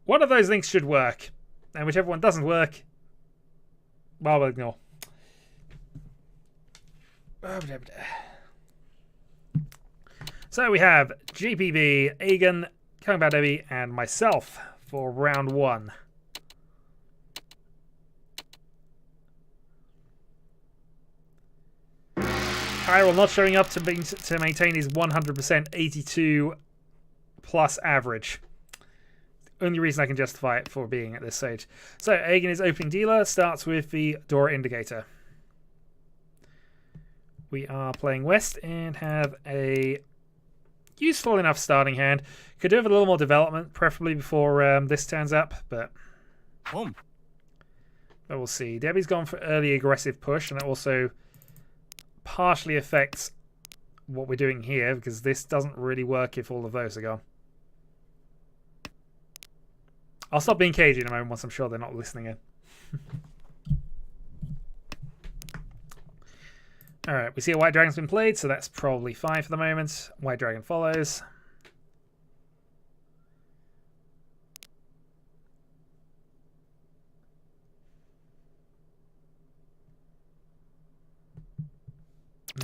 One of those links should work. And whichever one doesn't work, well, we'll ignore. So we have GPV, Egan, Coming Back Debbie, and myself for round 1. Kyril not showing up to maintain his 100% 82 plus average. Only reason I can justify it for being at this stage. So Egan is opening dealer, starts with the door indicator. We are playing West and have a useful enough starting hand. Could do with a little more development, preferably before this turns up, but we'll see. Debbie's gone for early aggressive push, and it also partially affects what we're doing here, because this doesn't really work if all of those are gone. I'll stop being cagey in a moment once I'm sure they're not listening in. Alright, we see a White Dragon's been played, so that's probably fine for the moment. White Dragon follows.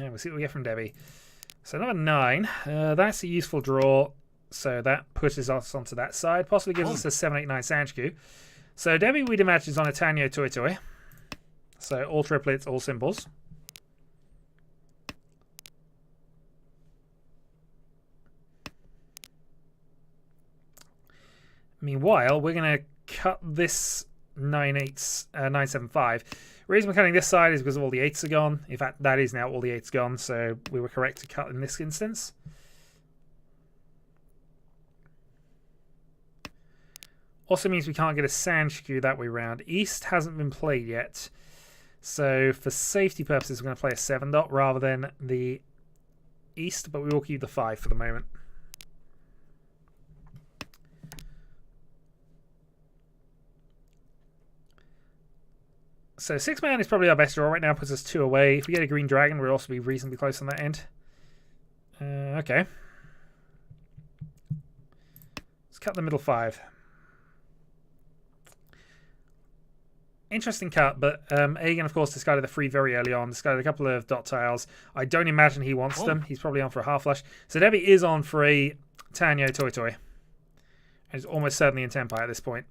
Yeah, we'll see what we get from Debbie. So number 9, that's a useful draw. So that pushes us onto that side. Possibly gives us a 7-8-9 Sanchku. So Debbie, we'd imagine, is on a Tanyo Toy Toy. So all triplets, all symbols. Meanwhile, we're going to cut this 975. The reason we're cutting this side is because all the 8s are gone. In fact, that is now all the 8s gone, so we were correct to cut in this instance. Also means we can't get a Sanchku that way round. East hasn't been played yet. So for safety purposes, we're going to play a 7 dot rather than the East, but we will keep the 5 for the moment. So 6-man is probably our best draw right now, puts us 2 away. If we get a green dragon, we'll also be reasonably close on that end. Okay. Let's cut the middle 5. Interesting cut, but Egan, of course, discarded the 3 very early on. Discarded a couple of dot tiles. I don't imagine he wants them. He's probably on for a half flush. So Debbie is on for a Tanyo Toy Toy. And is almost certainly in Tenpai at this point.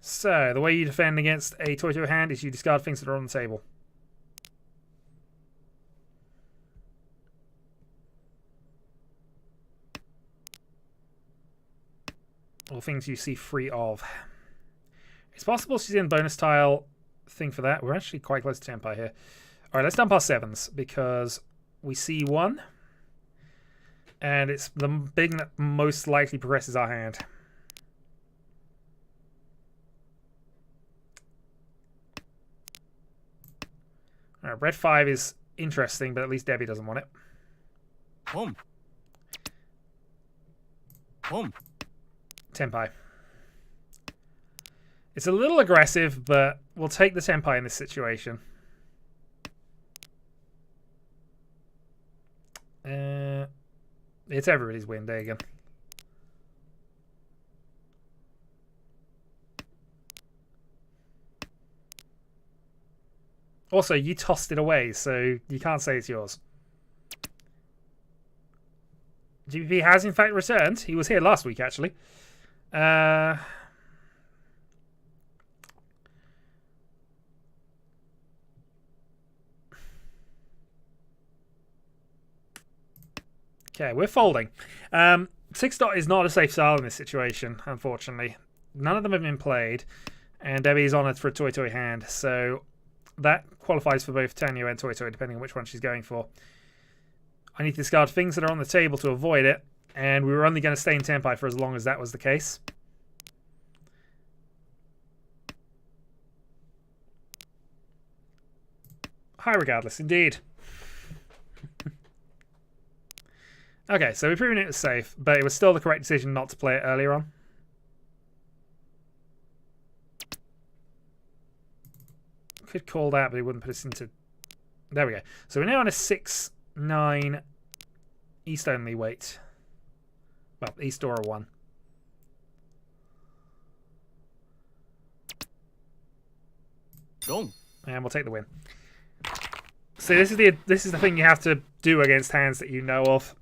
So, the way you defend against a Toy Toy hand is you discard things that are on the table. Or things you see free of. It's possible she's in bonus tile thing for that. We're actually quite close to Tenpai here. Alright, let's dump our 7s because we see 1. And it's the thing that most likely progresses our hand. Alright, red 5 is interesting, but at least Debbie doesn't want it. Tenpai. It's a little aggressive, but we'll take the Tenpai in this situation. It's everybody's win, there you go. Also, you tossed it away, so you can't say it's yours. GPP has in fact returned. He was here last week, actually. Okay, we're folding. 6 dot is not a safe style in this situation, unfortunately. None of them have been played, and Debbie is on it for a Toy Toy hand, so that qualifies for both Tanyo and Toy Toy, depending on which one she's going for. I need to discard things that are on the table to avoid it, and we were only going to stay in Tenpai for as long as that was the case. High regardless, indeed. Okay, so we've proven it was safe, but it was still the correct decision not to play it earlier on. Could call that, but it wouldn't put us into... There we go. So we're now on a 6-9 East only weight. Well, East or a 1. And we'll take the win. So this is the thing you have to do against hands that you know of,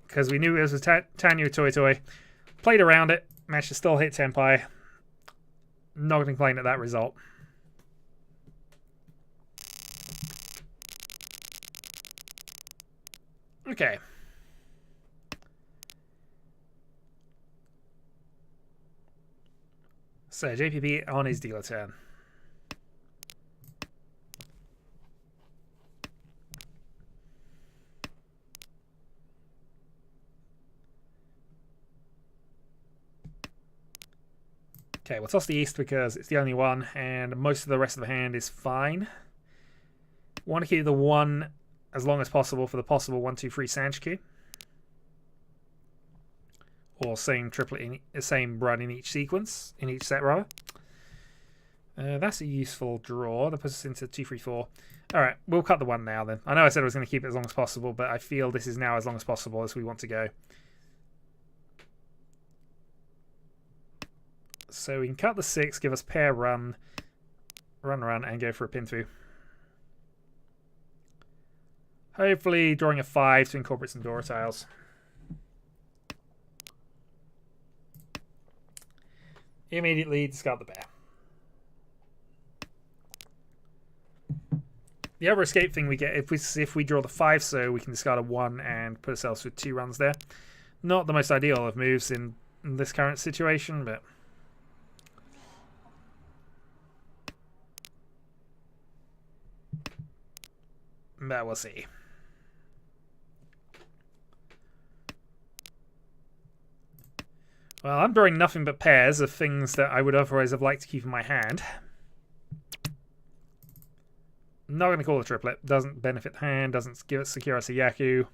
because we knew it was a Tanyu Toi Toi, played around it, managed to still hit Tenpai. Not going to complain at that result. Okay. So JPP on his dealer turn. Okay, we'll toss the East because it's the only one, and most of the rest of the hand is fine. Want to keep the 1 as long as possible for the possible 1-2-3 Sanchiku. Or same triplet, same run in each sequence, in each set rather. That's a useful draw. That puts us into 2-3-4. Alright, we'll cut the 1 now then. I know I said I was going to keep it as long as possible, but I feel this is now as long as possible as we want to go. So we can cut the 6, give us pair run, and go for a pin through. Hopefully drawing a 5 to incorporate some Dora tiles. Immediately discard the bear. The other escape thing we get, if we draw the 5, so we can discard a 1 and put ourselves with 2 runs there. Not the most ideal of moves in this current situation, but... but we'll see. Well, I'm drawing nothing but pairs of things that I would otherwise have liked to keep in my hand. Not going to call a triplet. Doesn't benefit the hand. Doesn't give it secure us a Yaku.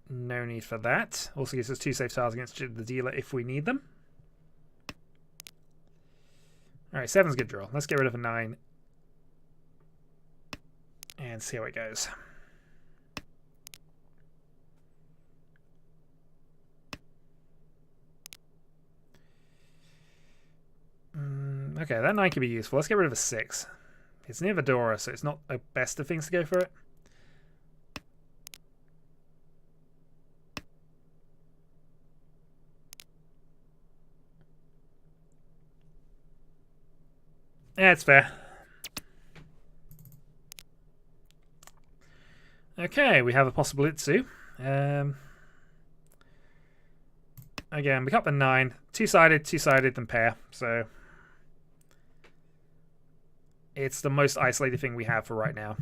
No need for that. Also gives us 2 safe tiles against the dealer if we need them. Alright, 7's a good draw. Let's get rid of a 9. And see how it goes. Okay, that 9 could be useful. Let's get rid of a 6. It's near Vidora, so it's not the best of things to go for it. Yeah, it's fair. Okay, we have a possible Itsu. Again, we got the 9. Two-sided, then pair. So it's the most isolated thing we have for right now.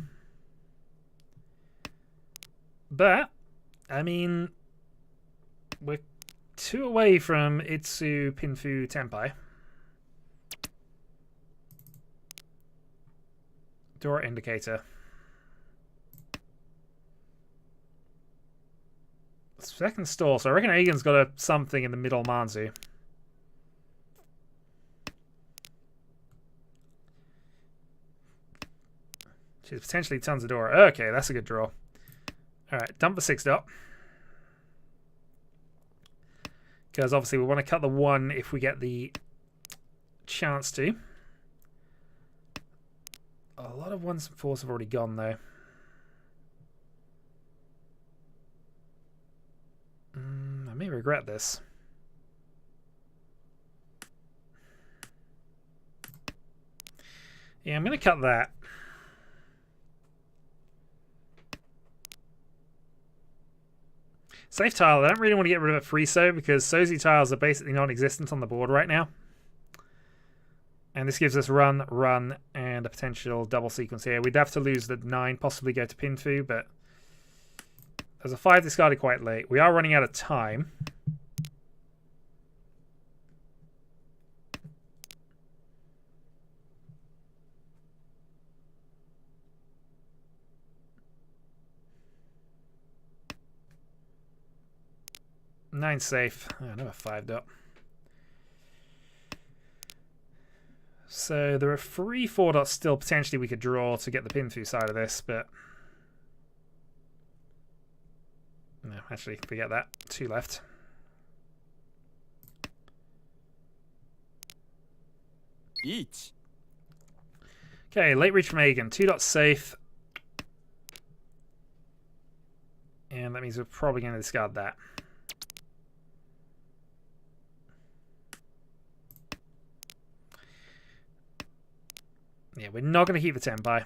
But, I mean, we're 2 away from Itsu, Pinfu, Tenpai. Dora Indicator. Second stall, so I reckon Agen's got something in the middle Manzu. She's potentially tons of Dora. Okay, that's a good draw. Alright, dump the 6 dot. Because obviously we want to cut the 1 if we get the chance to. A lot of 1s and 4s have already gone though. I may regret this. Yeah, I'm going to cut that. Safe tile, I don't really want to get rid of it free so because Sozi tiles are basically non-existent on the board right now. And this gives us run, and a potential double sequence here. We'd have to lose the 9, possibly go to Pinfu, but there's a 5 discarded quite late. We are running out of time. Nine safe. Oh, another 5 dot. So there are 3 4 dots still potentially we could draw to get the Pinfu side of this, but no, actually forget that. 2 left. Riichi. Okay, late reach from Aegon. 2 dots safe. And that means we're probably going to discard that. Yeah, we're not going to keep the Tenpai.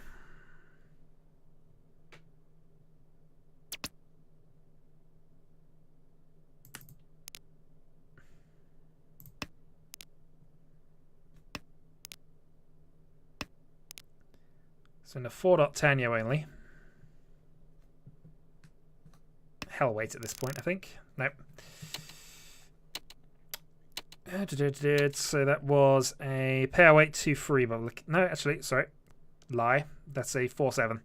So in the 4-dot Tanyo only. Hell weight at this point, I think. Nope. So that was a pair weight 2-3. But no, actually, sorry. Lie. That's a 4-7.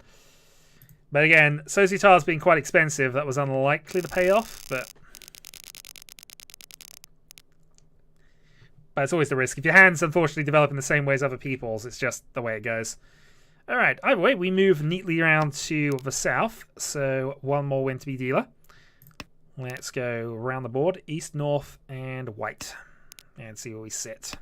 But again, Societar's being quite expensive. That was unlikely to pay off, but it's always the risk. If your hands unfortunately develop in the same way as other people's, it's just the way it goes. Alright, either way, we move neatly around to the south. So one more win to be dealer. Let's go around the board. East, north, and white. And see where we sit.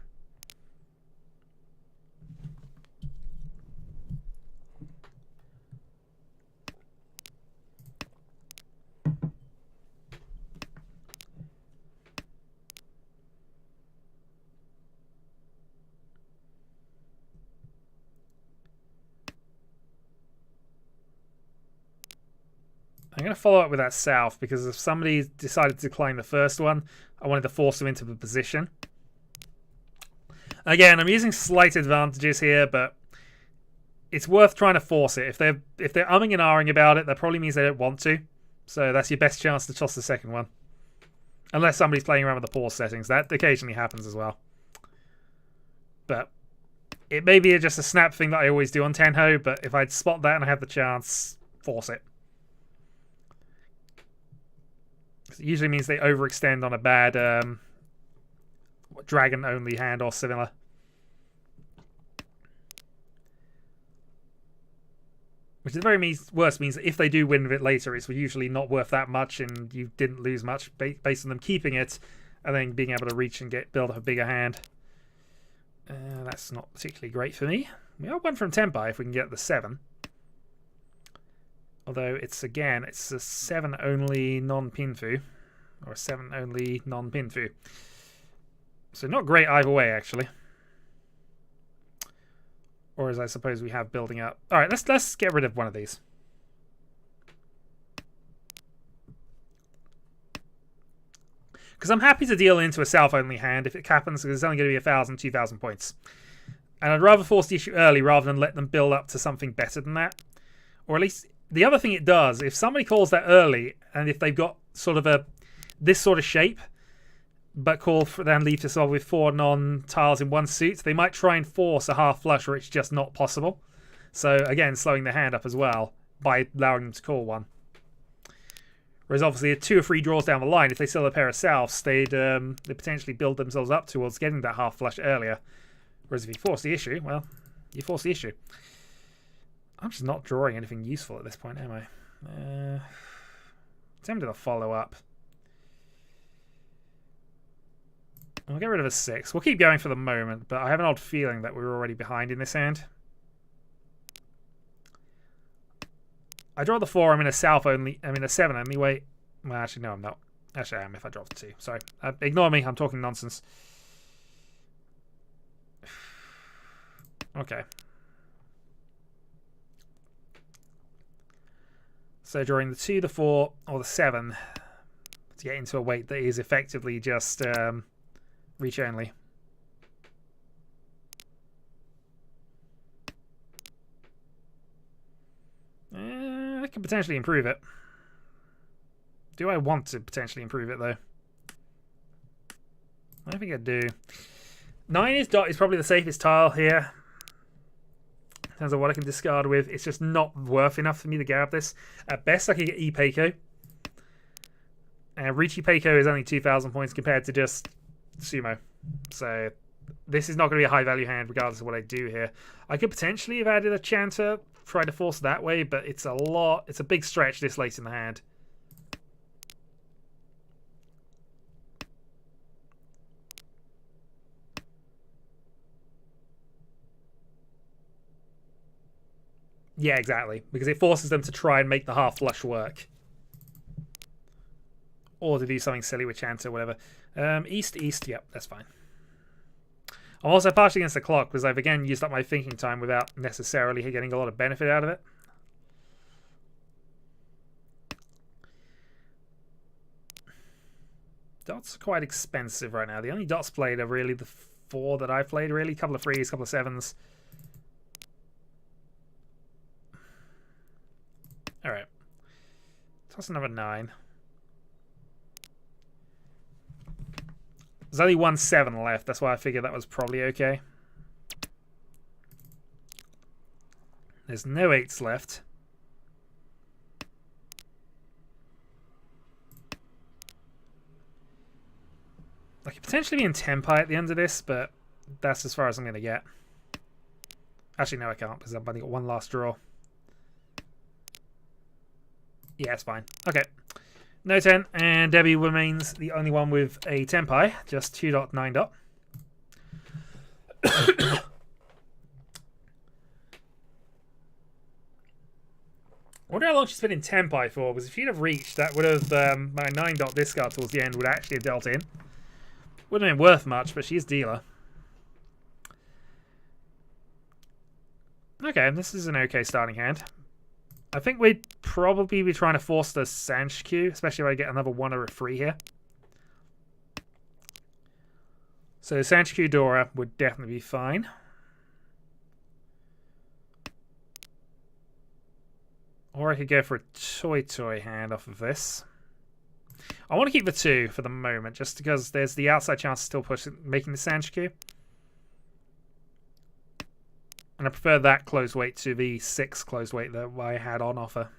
I'm going to follow up with that south because if somebody decided to decline the first one, I wanted to force them into the position. Again, I'm using slight advantages here, but it's worth trying to force it. If they're umming and ahhing about it, that probably means they don't want to. So that's your best chance to toss the second one. Unless somebody's playing around with the pause settings. That occasionally happens as well. But it may be just a snap thing that I always do on Tenho, but if I'd spot that and I have the chance, force it. It usually means they overextend on a bad dragon-only hand or similar. Which at the very worst means that if they do win with it later, it's usually not worth that much and you didn't lose much based on them keeping it and then being able to reach and build up a bigger hand. That's not particularly great for me. We are 1 from Tenpai if we can get the 7. Although it's a 7 only non-pinfu. Or a 7 only non-pinfu. So not great either way, actually. Or as I suppose we have building up. Alright, let's get rid of one of these. Because I'm happy to deal into a south-only hand if it happens, because it's only going to be 1,000, 2,000 points. And I'd rather force the issue early rather than let them build up to something better than that. Or at least, the other thing it does, if somebody calls that early, and if they've got sort of this sort of shape, but call for then leave to solve with 4 non-tiles in one suit, they might try and force a half flush where it's just not possible. So again, slowing their hand up as well by allowing them to call one. Whereas obviously 2 or 3 draws down the line, if they still have a pair of souths, they'd potentially build themselves up towards getting that half flush earlier. Whereas if you force the issue, well, you force the issue. I'm just not drawing anything useful at this point, am I? Tempted to follow up. We'll get rid of a 6. We'll keep going for the moment, but I have an odd feeling that we're already behind in this hand. I draw the 4. I'm in a south only. I'm in a 7 only. Wait. Well, actually, no, I'm not. Actually, I am if I drop the 2. Sorry. Ignore me. I'm talking nonsense. Okay. So drawing the 2, the 4, or the 7 to get into a weight that is effectively just reach only. I could potentially improve it. Do I want to potentially improve it though? I think I do. 9 is probably the safest tile here. In terms of what I can discard with. It's just not worth enough for me to grab this. At best I could get E-Peiko. And Riichi Peiko is only 2,000 points compared to just Sumo. So this is not going to be a high value hand regardless of what I do here. I could potentially have added a Chanter, try to force that way, but it's a big stretch this late in the hand. Yeah, exactly. Because it forces them to try and make the half flush work. Or to do something silly with chance or whatever. East, east, yep, that's fine. I'm also partially against the clock because I've again used up my thinking time without necessarily getting a lot of benefit out of it. Dots are quite expensive right now. The only dots played are really the 4 that I've played, really. A couple of 3s, a couple of 7s. Alright. Toss another 9. There's only 1 7 left. That's why I figured that was probably okay. There's no 8s left. I could potentially be in Tempai at the end of this, but that's as far as I'm going to get. Actually, no, I can't because I've only got 1 last draw. Yeah, it's fine. Okay. No 10, and Debbie remains the only one with a Tempai, just 2.9 dot. I wonder how long she's been in Tempai for, because if she'd have reached, that would have, my 9 dot discard towards the end would actually have dealt in. Wouldn't have been worth much, but she's dealer. Okay, this is an okay starting hand. I think we'd probably be trying to force the Sanshikyu, especially if I get another 1 or a 3 here. So Sanshikyu Dora would definitely be fine. Or I could go for a Toy hand off of this. I want to keep the 2 for the moment, just because there's the outside chance of still making the Sanshikyu. And I prefer that closed weight to the 6 closed weight that I had on offer.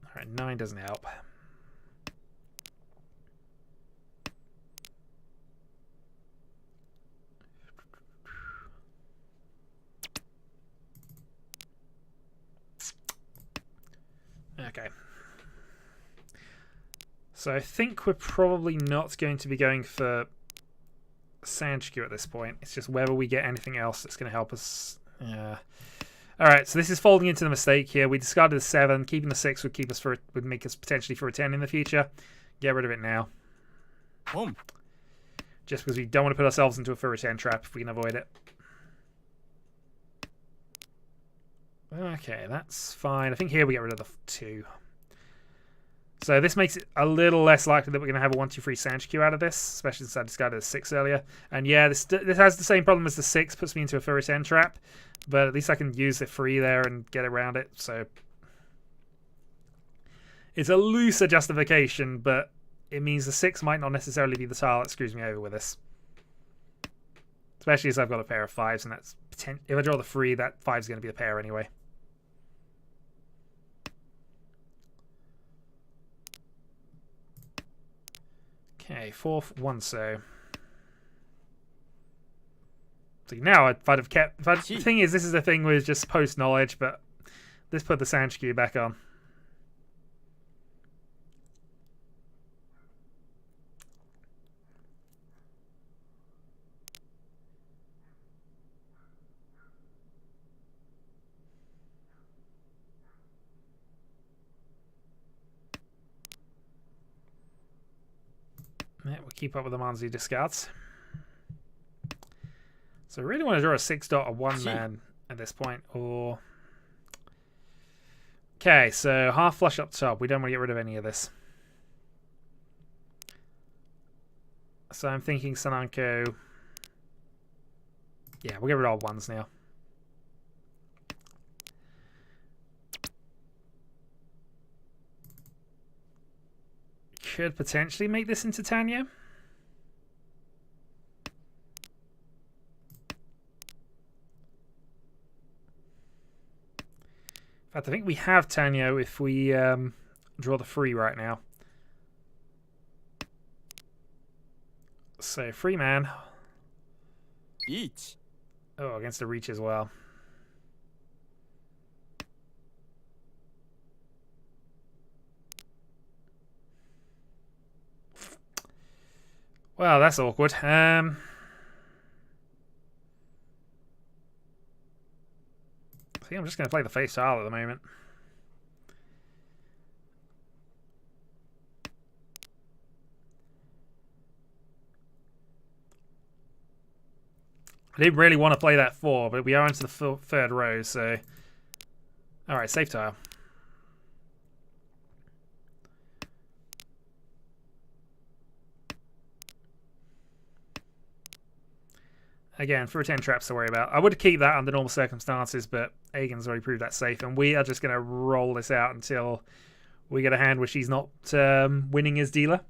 Alright, 9 doesn't help. Okay. So I think we're probably not going to be going for Sanshikyu at this point. It's just whether we get anything else that's going to help us. Yeah. Alright, so this is folding into the mistake here. We discarded the 7. Keeping the 6 would keep us would make us potentially for a 10 in the future. Get rid of it now. Just because we don't want to put ourselves into a for a 10 trap if we can avoid it. Okay, that's fine. I think here we get rid of the 2. So this makes it a little less likely that we're going to have a 1-2-3 Sanshikyu out of this, especially since I discarded a 6 earlier. And yeah, this has the same problem as the 6, puts me into a Furry 10 trap, but at least I can use the 3 there and get around it. So it's a looser justification, but it means the 6 might not necessarily be the tile that screws me over with this. Especially as I've got a pair of 5s, and that's if I draw the 3, that 5 is going to be a pair anyway. Okay, 4th 1 so. See, now if I'd have kept. The thing is, this is the thing with just post knowledge, but this put the Sanshikyu back on. Yeah, we'll keep up with the Manzu discards. So I really want to draw a 6 dot, a 1 man at this point, or okay, so half flush up top. We don't want to get rid of any of this. So I'm thinking Sananko. Yeah, we'll get rid of all 1s now. Could potentially make this into Tanya. In fact, I think we have Tanya if we draw the 3 right now. So, 3 man. Riichi. Oh, against the Riichi as well. Well, that's awkward. I think I'm just going to play the face style at the moment. I didn't really want to play that 4, but we are into the third row, so... Alright, safe tile. Again, for 10 traps to worry about. I would keep that under normal circumstances, but Aegon's already proved that safe, and we are just going to roll this out until we get a hand where she's not winning as dealer.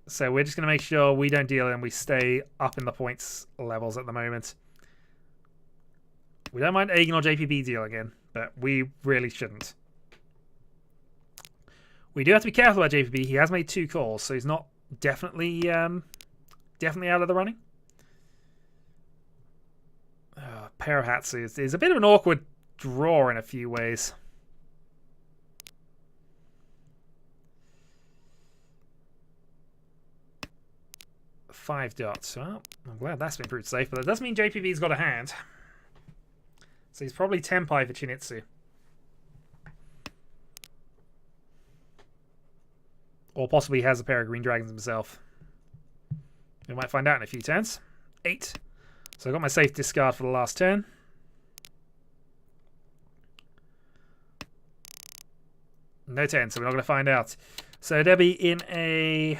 So we're just going to make sure we don't deal and we stay up in the points levels at the moment. We don't mind Aegon or JPB deal again, but we really shouldn't. We do have to be careful about JPB. He has made 2 calls, so he's not definitely out of the running. Pair of hats is a bit of an awkward draw in a few ways. Five dots. Well, I'm glad that's been proved safe, but that does mean JPB's got a hand. So he's probably Tenpai for Chinitsu. Or possibly has a pair of green dragons himself. We might find out in a few turns. 8. So I got my safe discard for the last turn. No 10, so we're not going to find out. So Debbie in a...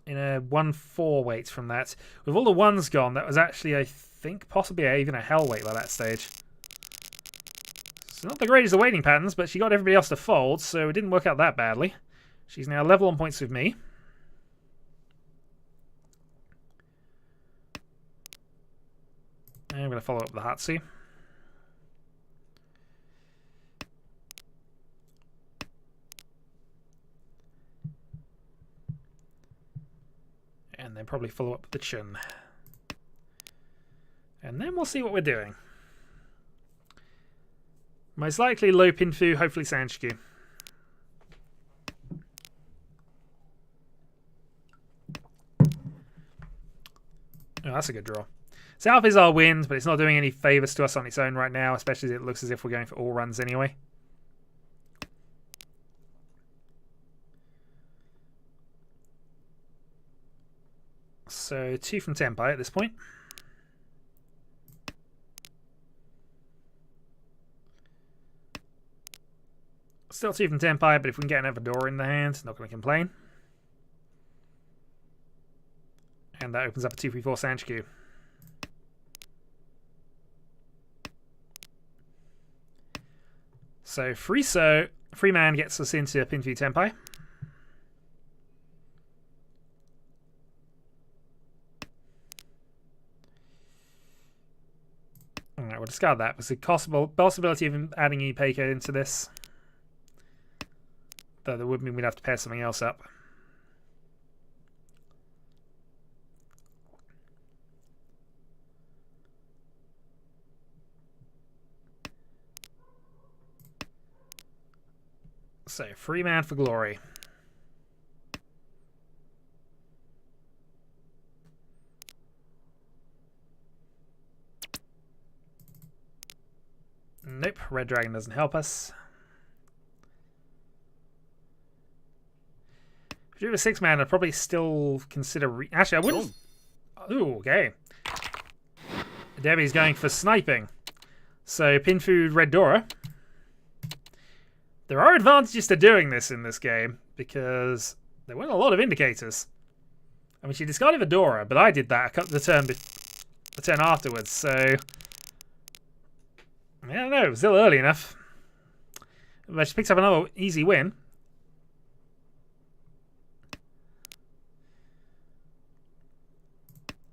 in a 1-4 weight from that. With all the 1s gone, that was actually, I think, possibly even a hell weight by that stage. So not the greatest of weighting patterns, but she got everybody else to fold, so it didn't work out that badly. She's now level on points with me. And I'm going to follow up the Hatsu. And then probably follow up with the Chun. And then we'll see what we're doing. Most likely low Pinfu, hopefully Sanshku. Oh, that's a good draw. South is our win, but it's not doing any favours to us on its own right now, especially as it looks as if we're going for all runs anyway. So 2 from Tenpai at this point. Still 2 from Tenpai, but if we can get another door in the hand, not going to complain. And that opens up a 2-3-4 Sanshku. So free man gets us into Pinfu Tenpai. Alright, we'll discard that. There's a possibility of adding Ipeka into this. Though that would mean we'd have to pair something else up. So, free man for glory. Nope, red dragon doesn't help us. If you have a 6 man, I'd probably still consider... Actually, I wouldn't... Ooh, okay. Debbie's going for sniping. So, Pinfu Red Dora. There are advantages to doing this in this game, because there weren't a lot of indicators. I mean, she discarded Vedora, but I did that the turn afterwards, so... I don't know, it was still early enough. But she picks up another easy win.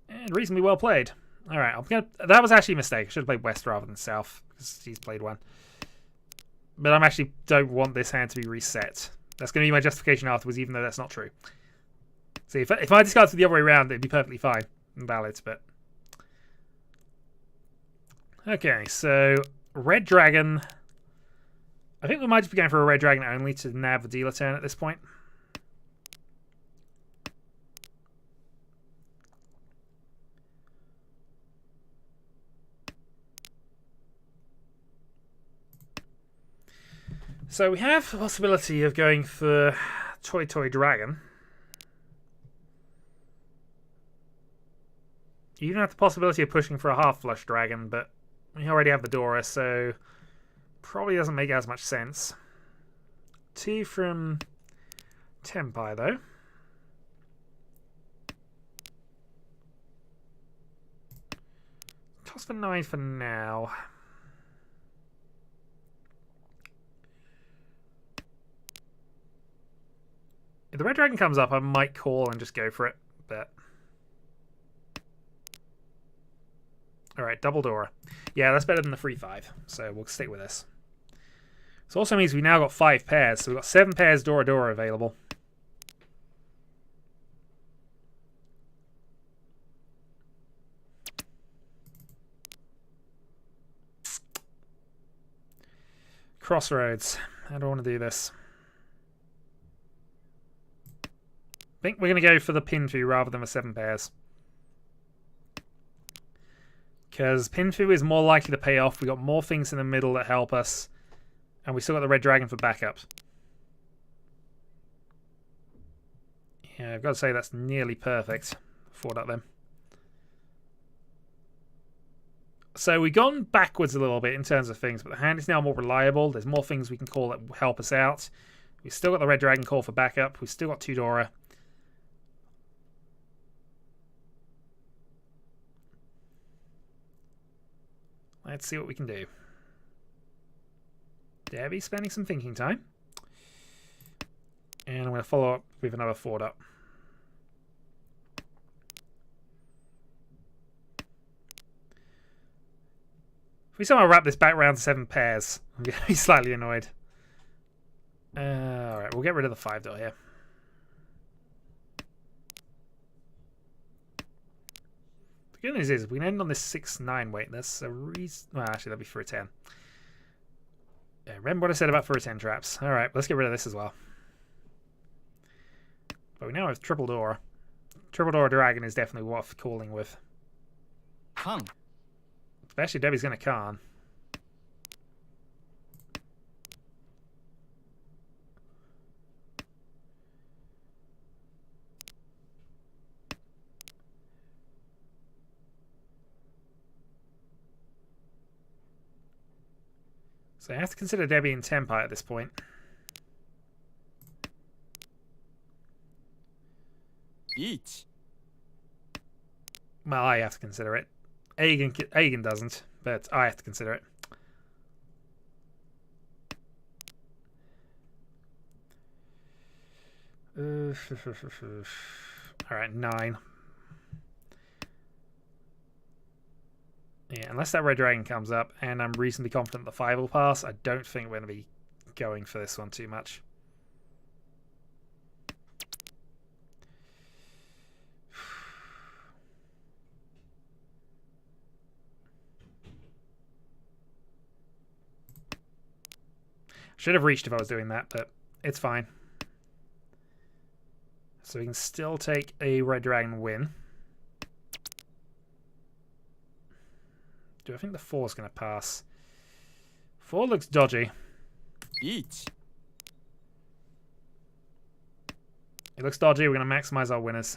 And reasonably well played. Alright, that was actually a mistake. I should have played West rather than South, because she's played one. But I actually don't want this hand to be reset. That's going to be my justification afterwards, even though that's not true. See, if I discarded the other way around, it'd be perfectly fine and valid, but... Okay, so... Red Dragon. I think we might just be going for a Red Dragon only to nab the dealer turn at this point. So we have the possibility of going for Toy Toy Dragon. You even have the possibility of pushing for a half flush dragon, but we already have the Dora, so probably doesn't make as much sense. 2 from Tenpai, though. Toss for 9 for now. If the red dragon comes up, I might call and just go for it, but... Alright, double Dora. Yeah, that's better than the free 5, so we'll stick with this. This also means we've now got 5 pairs, so we've got 7 pairs Dora Dora available. Crossroads. How do I want to do this? I think we're going to go for the Pinfu rather than the 7 pairs. Because Pinfu is more likely to pay off. We've got more things in the middle that help us. And we still got the red dragon for backups. Yeah, I've got to say that's nearly perfect. Forward up then. So we've gone backwards a little bit in terms of things, but the hand is now more reliable. There's more things we can call that help us out. We've still got the red dragon call for backup. We've still got 2 Dora. Let's see what we can do. Debbie's spending some thinking time. And I'm going to follow up with another forward up. If we somehow wrap this back round to 7 pairs, I'm going to be slightly annoyed. Alright, we'll get rid of the 5 dot here. The good news is, if we can end on this 6-9 weight, that's a reason... Well, actually, that'd be for a 10. Yeah, remember what I said about for a 10 traps. Alright, let's get rid of this as well. But we now have Triple Dora. Triple Dora Dragon is definitely worth calling with. Kang. Especially Debbie's going to Khan. So I have to consider Debbie and Tenpai at this point. Riichi. Well, I have to consider it. Agen doesn't, but I have to consider it. Alright, 9. Yeah, unless that red dragon comes up, and I'm reasonably confident the 5 will pass, I don't think we're going to be going for this one too much. Should have reached if I was doing that, but it's fine. So we can still take a red dragon win. Do I think the 4 is going to pass? 4 looks dodgy. Riichi. It looks dodgy. We're going to maximize our winners.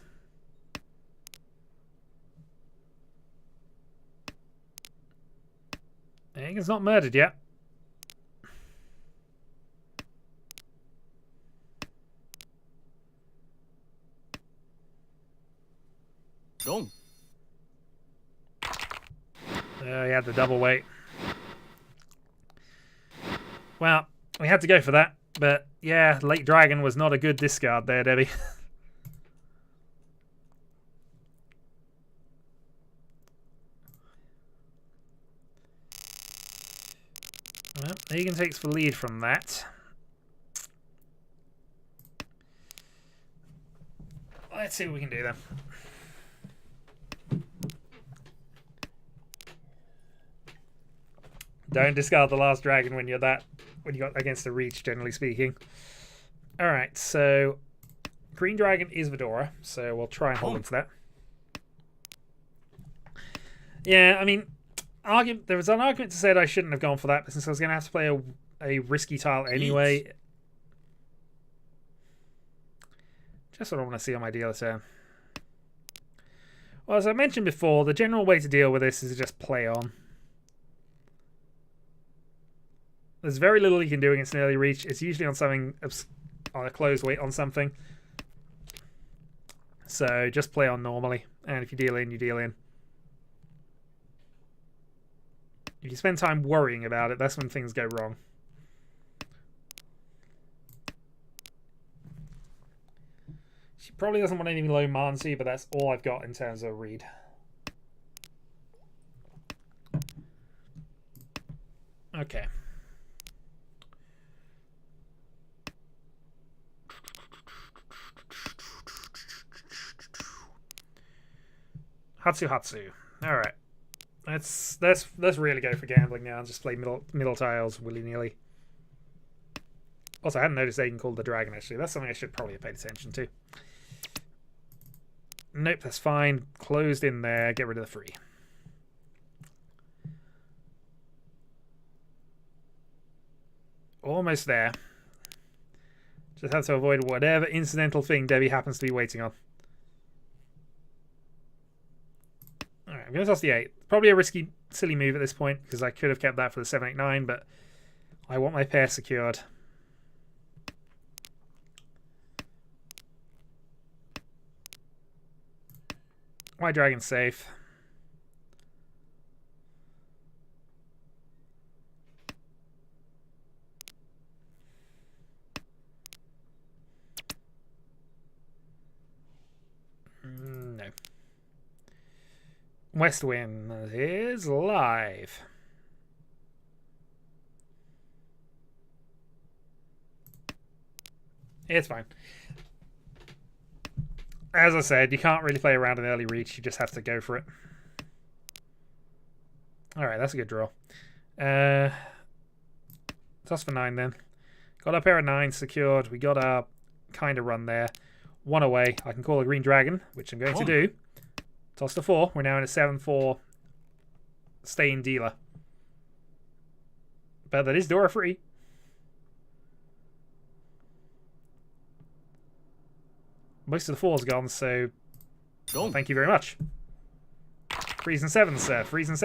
Agen's not murdered yet. Long. He had the double weight. Well, we had to go for that. But, yeah, late dragon was not a good discard there, Debbie. Well, Egan takes the lead from that. Let's see what we can do then. Don't discard the last dragon when you got against a Riichi, generally speaking. Alright, so green dragon is Vidora, so we'll try and hold into that. Yeah, I mean, there was an argument to say that I shouldn't have gone for that, but since I was going to have to play a risky tile anyway. Just what I want to see on my dealer turn. Well, as I mentioned before, the general way to deal with this is to just play on. There's very little you can do against an early reach. It's usually on something, on a closed weight on something. So just play on normally. And if you deal in, you deal in. If you spend time worrying about it, that's when things go wrong. She probably doesn't want any low Mansi, but that's all I've got in terms of read. Okay. Hatsu. All right. Let's really go for gambling now and just play middle tiles willy-nilly. Also, I hadn't noticed they can call the dragon, actually. That's something I should probably have paid attention to. Nope, that's fine. Closed in there. Get rid of the free. Almost there. Just have to avoid whatever incidental thing Debbie happens to be waiting on. Alright, I'm going to toss the 8. Probably a risky, silly move at this point, because I could have kept that for the 7, 8, 9, but I want my pair secured. White dragon's safe. No. West Wind is live. It's fine. As I said, you can't really play around an early reach. You just have to go for it. Alright, that's a good draw. Toss for 9 then. Got our pair of 9 secured. We got our kind of run there. 1 away. I can call a green dragon, which I'm going to do. Toss to 4. We're now in a 7-4 stay-in dealer. But that is Dora free. Most of the 4's gone, so thank you very much. 3s and 7s, sir. 3s and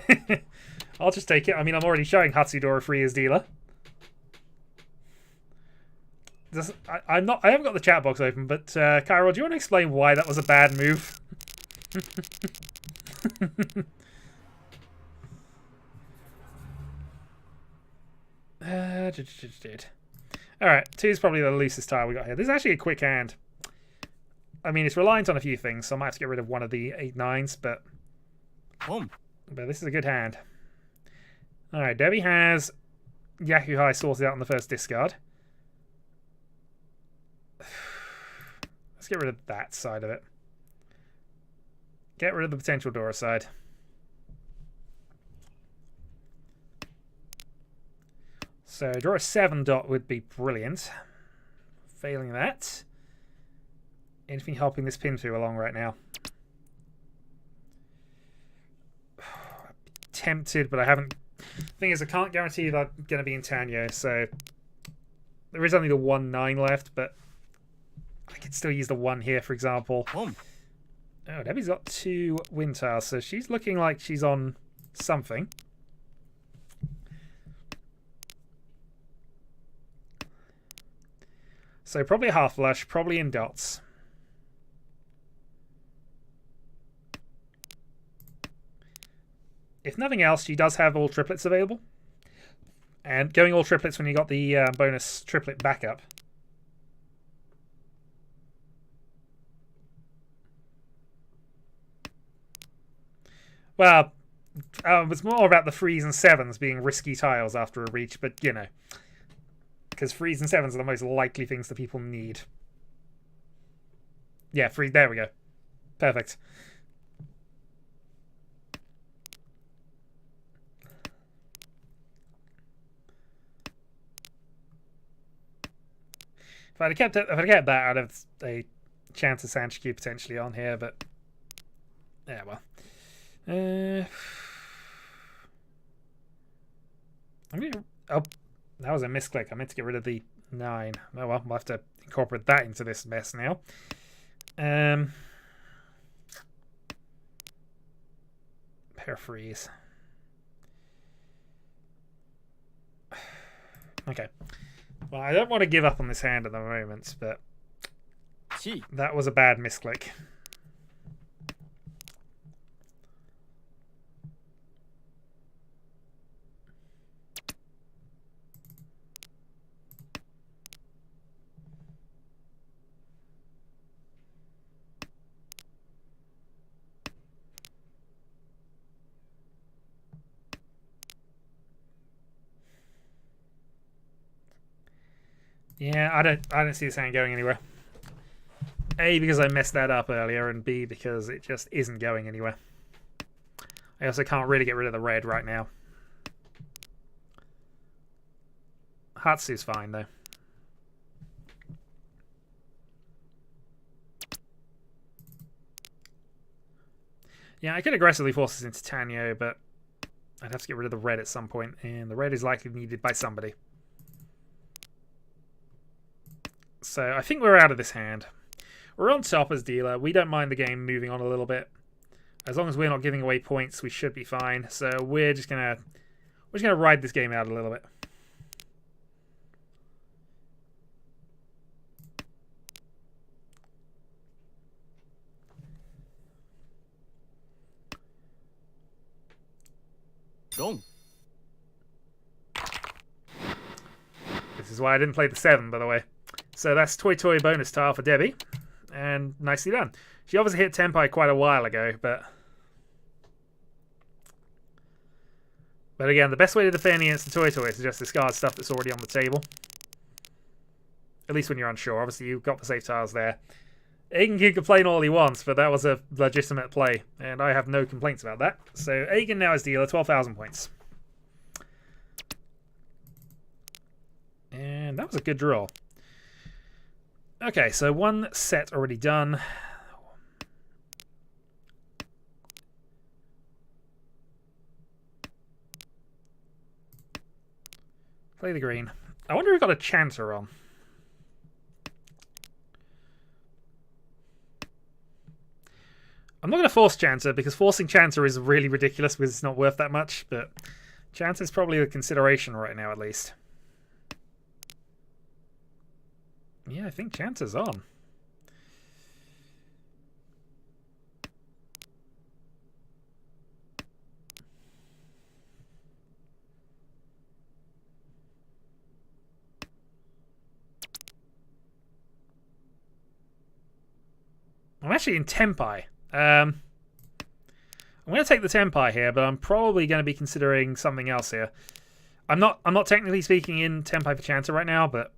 7s. I'll just take it. I mean, I'm already showing Hatsudora free as dealer. I haven't got the chat box open, but Kyril, do you want to explain why that was a bad move? Alright, 2 is probably the loosest tile we got here. This is actually a quick hand. I mean, it's reliant on a few things, so I might have to get rid of one of the 8, 9s, but this is a good hand. Alright, Debbie has Yaku High sorted out on the first discard. Let's get rid of that side of it. Get rid of the potential Dora side. So draw a 7 dot would be brilliant. Failing that, anything helping this pin through along right now? Tempted, but I haven't. Thing is, I can't guarantee that I'm going to be in Tanyo, so there is only the 1-9 left, but I could still use the 1 here, for example. Oh, Debbie's got 2 wind tiles, so she's looking like she's on something. So probably a half flush, probably in dots. If nothing else, she does have all triplets available. And going all triplets when you got the bonus triplet backup. Well, it was more about the 3s and 7s being risky tiles after a reach, but you know. Because 3s and 7s are the most likely things that people need. Yeah, 3, there we go. Perfect. If I'd kept that, I'd have a chance of Sanchiku potentially on here, but yeah, well. Oh, that was a misclick. I meant to get rid of the 9. Oh well, we'll have to incorporate that into this mess now. Pair freeze. Okay. Well, I don't want to give up on this hand at the moment, but that was a bad misclick. Yeah, I don't see this hand going anywhere. A, because I messed that up earlier, and B, because it just isn't going anywhere. I also can't really get rid of the red right now. Hatsu's fine, though. Yeah, I could aggressively force this into Tanyo, but I'd have to get rid of the red at some point, and the red is likely needed by somebody. So I think we're out of this hand. We're on top as dealer. We don't mind the game moving on a little bit. As long as we're not giving away points, we should be fine. So we're just gonna ride this game out a little bit. Long. This is why I didn't play the 7, by the way. So that's Toy Toy bonus tile for Debbie. And nicely done. She obviously hit Tenpai quite a while ago, but again, the best way to defend against the Toy Toy is to just discard stuff that's already on the table. At least when you're unsure. Obviously, you've got the safe tiles there. Agen can complain all he wants, but that was a legitimate play, and I have no complaints about that. So Agen now is dealer, 12,000 points. And that was a good draw. Okay, so one set already done. Play the green. I wonder if we've got a Chanter on. I'm not going to force Chanter, because forcing Chanter is really ridiculous because it's not worth that much, but Chanter is probably a consideration right now, at least. Yeah, I think Chanter's on. I'm actually in Tenpai. I'm going to take the Tenpai here, but I'm probably going to be considering something else here. I'm not technically speaking in Tenpai for Chanter right now, but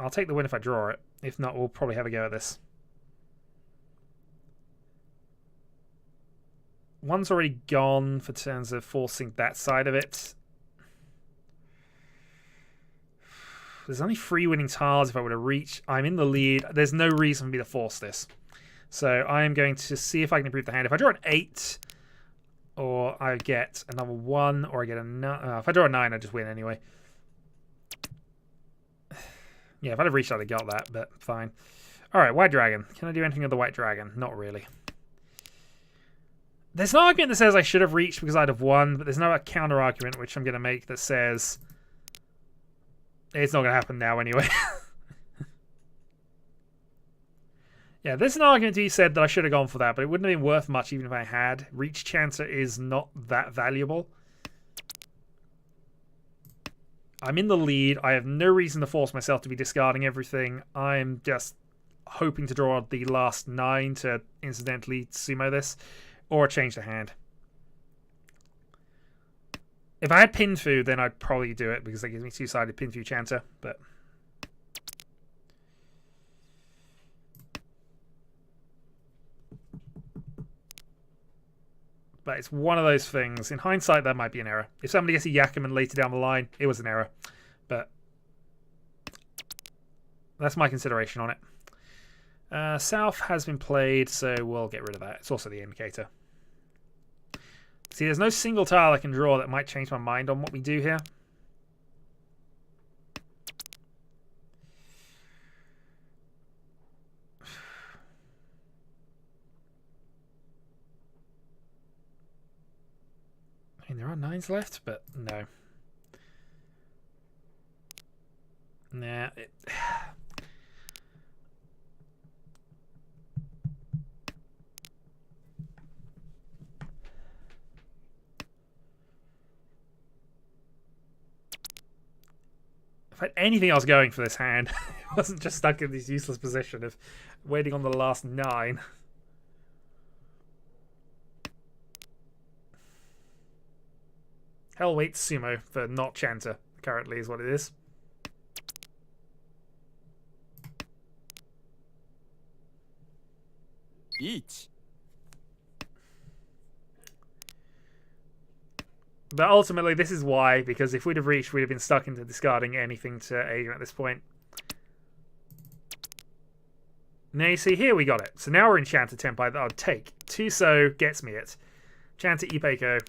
I'll take the win if I draw it. If not, we'll probably have a go at this. One's already gone for terms of forcing that side of it. There's only 3 winning tiles if I were to reach. I'm in the lead. There's no reason for me to force this. So I am going to see if I can improve the hand. If I draw an 8, or I get another 1, or I get a 9. If I draw a 9, I just win anyway. Yeah, if I'd have reached out, I got that, but fine. Alright, White Dragon. Can I do anything with the White Dragon? Not really. There's an argument that says I should have reached because I'd have won, but there's no counter argument which I'm going to make that says it's not going to happen now anyway. Yeah, there's an argument to be said that I should have gone for that, but it wouldn't have been worth much even if I had. Reach Chancer is not that valuable. I'm in the lead. I have no reason to force myself to be discarding everything. I'm just hoping to draw the last 9 to incidentally sumo this, or change the hand. If I had Pinfu, then I'd probably do it, because that gives me 2-sided Pinfu Chanter, but it's one of those things. In hindsight, that might be an error. If somebody gets a Yakuman later down the line, it was an error. But that's my consideration on it. South has been played, so we'll get rid of that. It's also the indicator. See, there's no single tile I can draw that might change my mind on what we do here. nines left, but no. Nah. If I had anything else going for this hand, it wasn't just stuck in this useless position of waiting on the last 9. Hell waits sumo for not chanter, currently, is what it is. Riichi. But ultimately, this is why, because if we'd have reached, we'd have been stuck into discarding anything to Aegon at this point. Now you see, here we got it. So now we're in Chanter Tenpai that I'd take. Tuso gets me it. Chanter Ipeiko.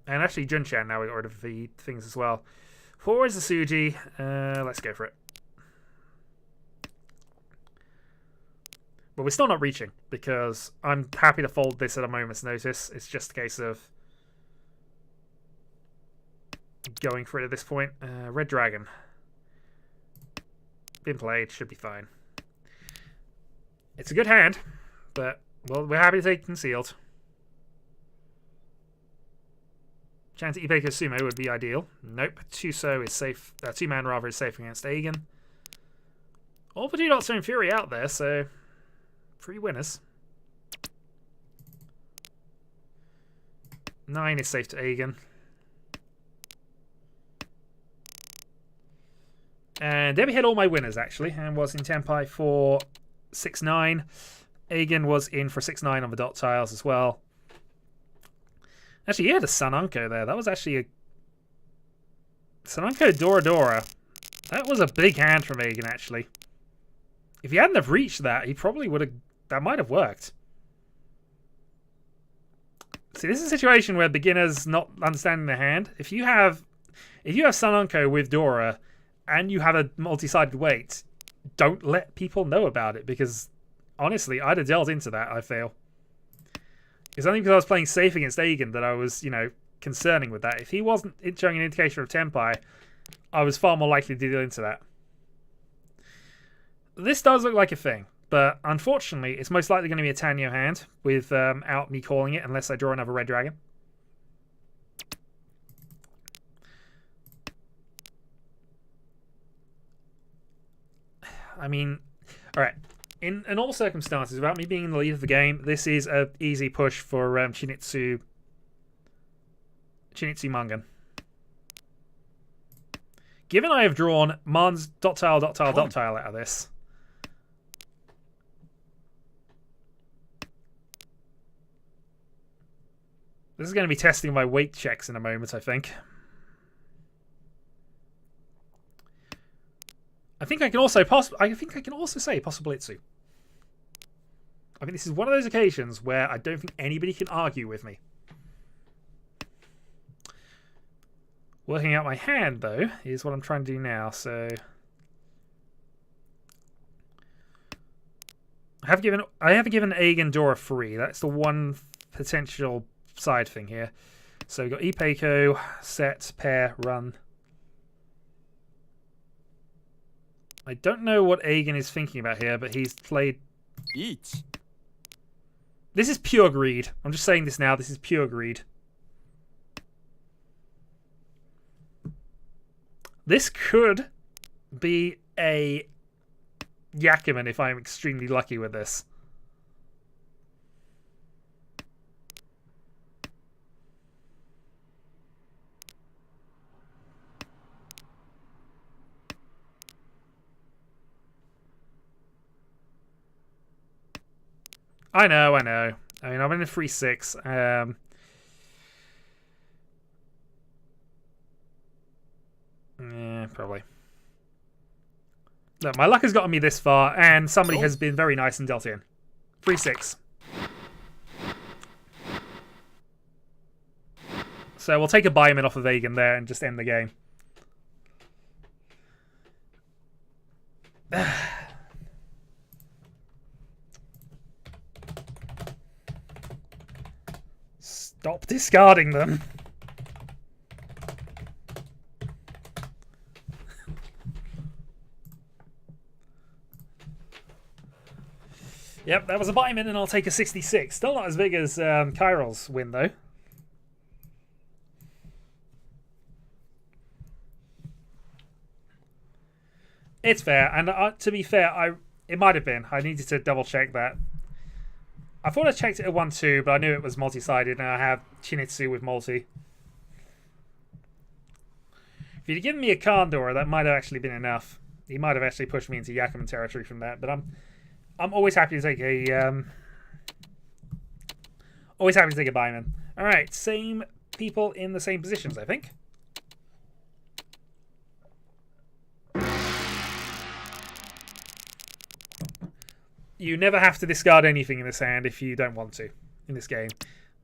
And actually, Junchan, now we got rid of the things as well. 4 is the Suji. Let's go for it. But we're still not reaching, because I'm happy to fold this at a moment's notice. It's just a case of going for it at this point. Red Dragon. Been played, should be fine. It's a good hand, but well, we're happy to take Concealed. Chance Ipeiko Sumo would be ideal. Nope. Tuso is safe. 2-man rather is safe against Aegon. All the 2 dots are in Fury out there, so 3 winners. 9 is safe to Aegon. And Debbie had all my winners, actually, and was in Tenpai for 6-9. Aegon was in for 6-9 on the dot tiles as well. Actually, he had a Sananko there. That was actually a... Sananko Dora Dora. That was a big hand from Aegon, actually. If he hadn't have reached that, he probably would have... That might have worked. See, this is a situation where beginners not understanding the hand. If you have Sananko with Dora and you have a multi-sided weight, don't let people know about it, because honestly, I'd have dealt into that, I feel. It's only because I was playing safe against Aegon that I was, concerning with that. If he wasn't showing an indication of Tenpai, I was far more likely to deal into that. This does look like a thing, but unfortunately, it's most likely going to be a Tanyo hand without me calling it, unless I draw another Red Dragon. I mean, alright. In all circumstances, without me being in the lead of the game, this is an easy push for Shinichi Mangan. Given I have drawn Mon's dot tile out of this, this is going to be testing my weight checks in a moment, I think. I think I can also say possible Itsu. I think this is one of those occasions where I don't think anybody can argue with me. Working out my hand, though, is what I'm trying to do now. So I have given Aegon Dora free. That's the one potential side thing here. So we've got Ipeiko, set, pair, run. I don't know what Aegon is thinking about here, but he's played... Riichi. This is pure greed. I'm just saying this now. This is pure greed. This could be a Yakuman if I'm extremely lucky with this. I know. I mean, I'm in a 3-6. Yeah, probably. Look, my luck has gotten me this far, and somebody has been very nice and dealt in. 3-6. So we'll take a Bioman off of Aegon there and just end the game. Stop discarding them. Yep, that was a buy-in, and I'll take a 66. Still not as big as Kyrol's win, though. It's fair, and to be fair, it might have been. I needed to double-check that. I thought I checked it at 1-2, but I knew it was multi-sided, and I have Chinitsu with multi. If you'd given me a Kandor, that might have actually been enough. He might have actually pushed me into Yakuman territory from that, but I'm always happy to take a buyman. All right, same people in the same positions, I think. You never have to discard anything in this hand if you don't want to in this game.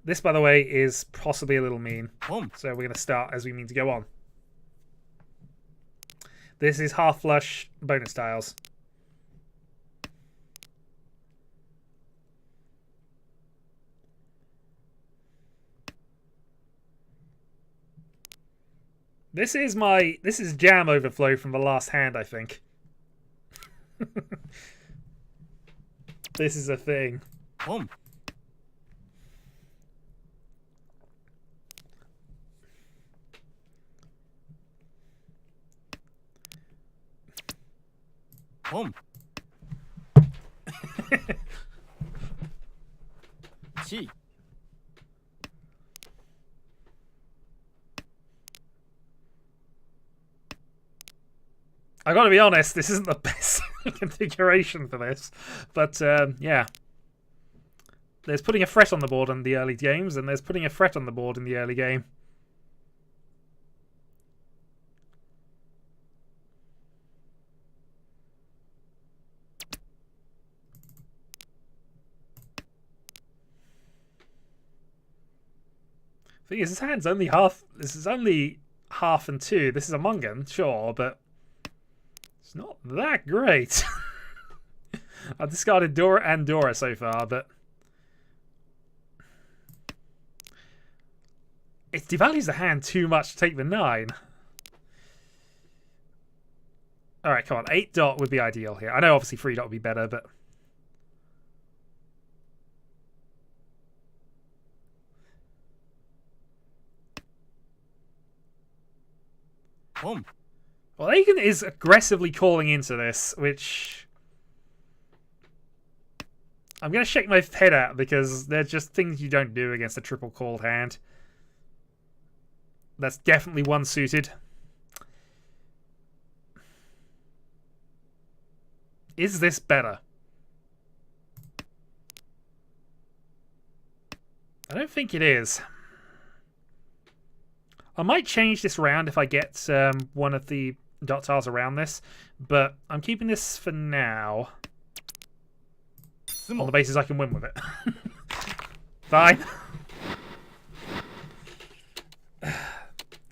This, by the way, is possibly a little mean. So we're going to start as we mean to go on. This is half flush bonus tiles. This is jam overflow from the last hand, I think. This is a thing. Home. Home. Chi. I gotta be honest, this isn't the best configuration for this, but yeah. There's putting a threat on the board in the early games, and there's putting a threat on the board in the early game. Thing is, this hand's only half. This is only half and two. This is a Mungan, sure, but it's not that great. I've discarded Dora and Dora so far, but it devalues the hand too much to take the 9. Alright, come on. 8 dot would be ideal here. I know obviously 3 dot would be better, but Home. well, Aegon is aggressively calling into this, which I'm going to shake my head at because they're just things you don't do against a triple called hand. That's definitely one suited. Is this better? I don't think it is. I might change this round if I get one of the dot tiles around this, but I'm keeping this for now on the basis I can win with it. Fine.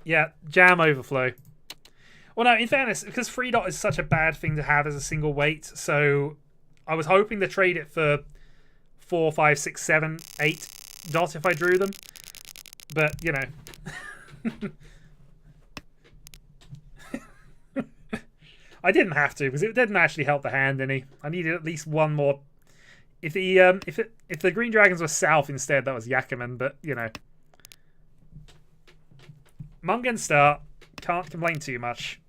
Yeah, jam overflow. Well, no, in fairness, because 3 dot is such a bad thing to have as a single weight, so I was hoping to trade it for 4, 5, 6, 7, 8 dot if I drew them. But, you know. I didn't have to because it didn't actually help the hand any. I needed at least one more. If the Green Dragons were south instead, that was Yakuman. But you know, Mungan start, can't complain too much.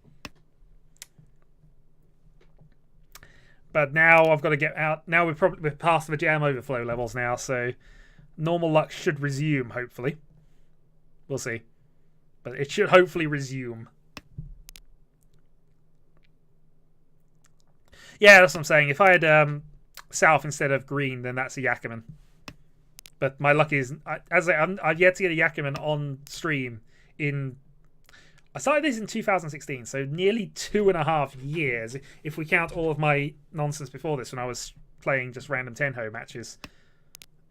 But now I've got to get out. Now we're past the jam overflow levels now, so normal luck should resume. Hopefully, we'll see. But it should hopefully resume. Yeah, that's what I'm saying. If I had south instead of green, then that's a Yakuman. But my luck is, I've yet to get a Yakuman on stream in. I started this in 2016, so nearly 2.5 years. If we count all of my nonsense before this, when I was playing just random Tenho matches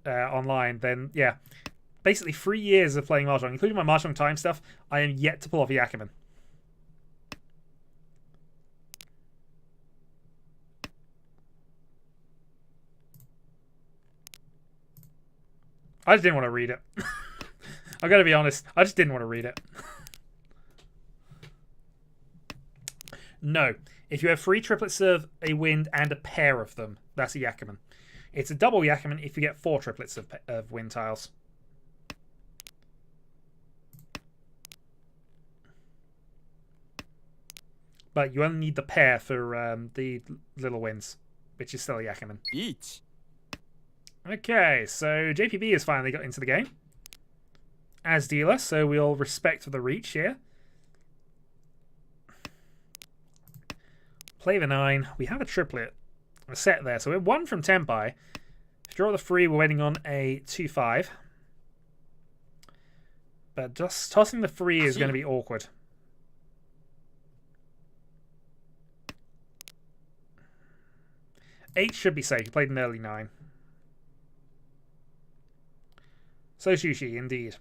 online, then yeah. Basically 3 years of playing Mahjong, including my Mahjong time stuff, I am yet to pull off a Yakuman. I just didn't want to read it. I'm going to be honest. I just didn't want to read it. No. If you have 3 triplets of a wind and a pair of them, that's a Yakuman. It's a double Yakuman if you get 4 triplets of wind tiles. But you only need the pair for the little winds, which is still a Yakuman. Riichi. Okay, so JPB has finally got into the game as dealer, so we'll respect the Riichi here. Play the 9. We have a triplet, a set there, so we're 1 from Tenpai. If you draw the 3, we're waiting on a 2-5. But just tossing the 3 is going to be awkward. Eight should be safe. You played an early 9. So Sushi, indeed.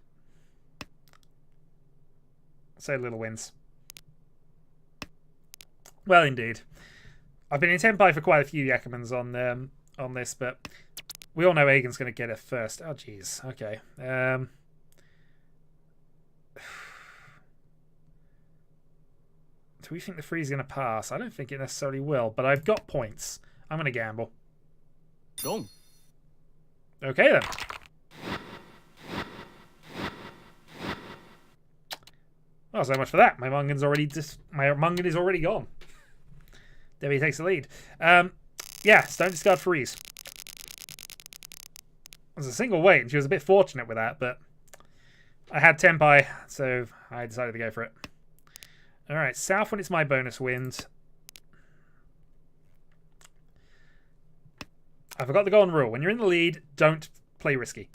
So little wins. Well, indeed. I've been in Tenpai for quite a few Yakumans on this, but we all know Agen's going to get it first. Oh, jeez. Okay. Do we think the 3 is going to pass? I don't think it necessarily will, but I've got points. I'm going to gamble. Wrong. Okay, then. Well, so much for that. My Mungan is already gone. Debbie takes the lead. Yes, don't discard 3s. It was a single weight, and she was a bit fortunate with that, but I had Tenpai, so I decided to go for it. Alright, south when it's my bonus wind. I forgot the golden rule. When you're in the lead, don't play risky.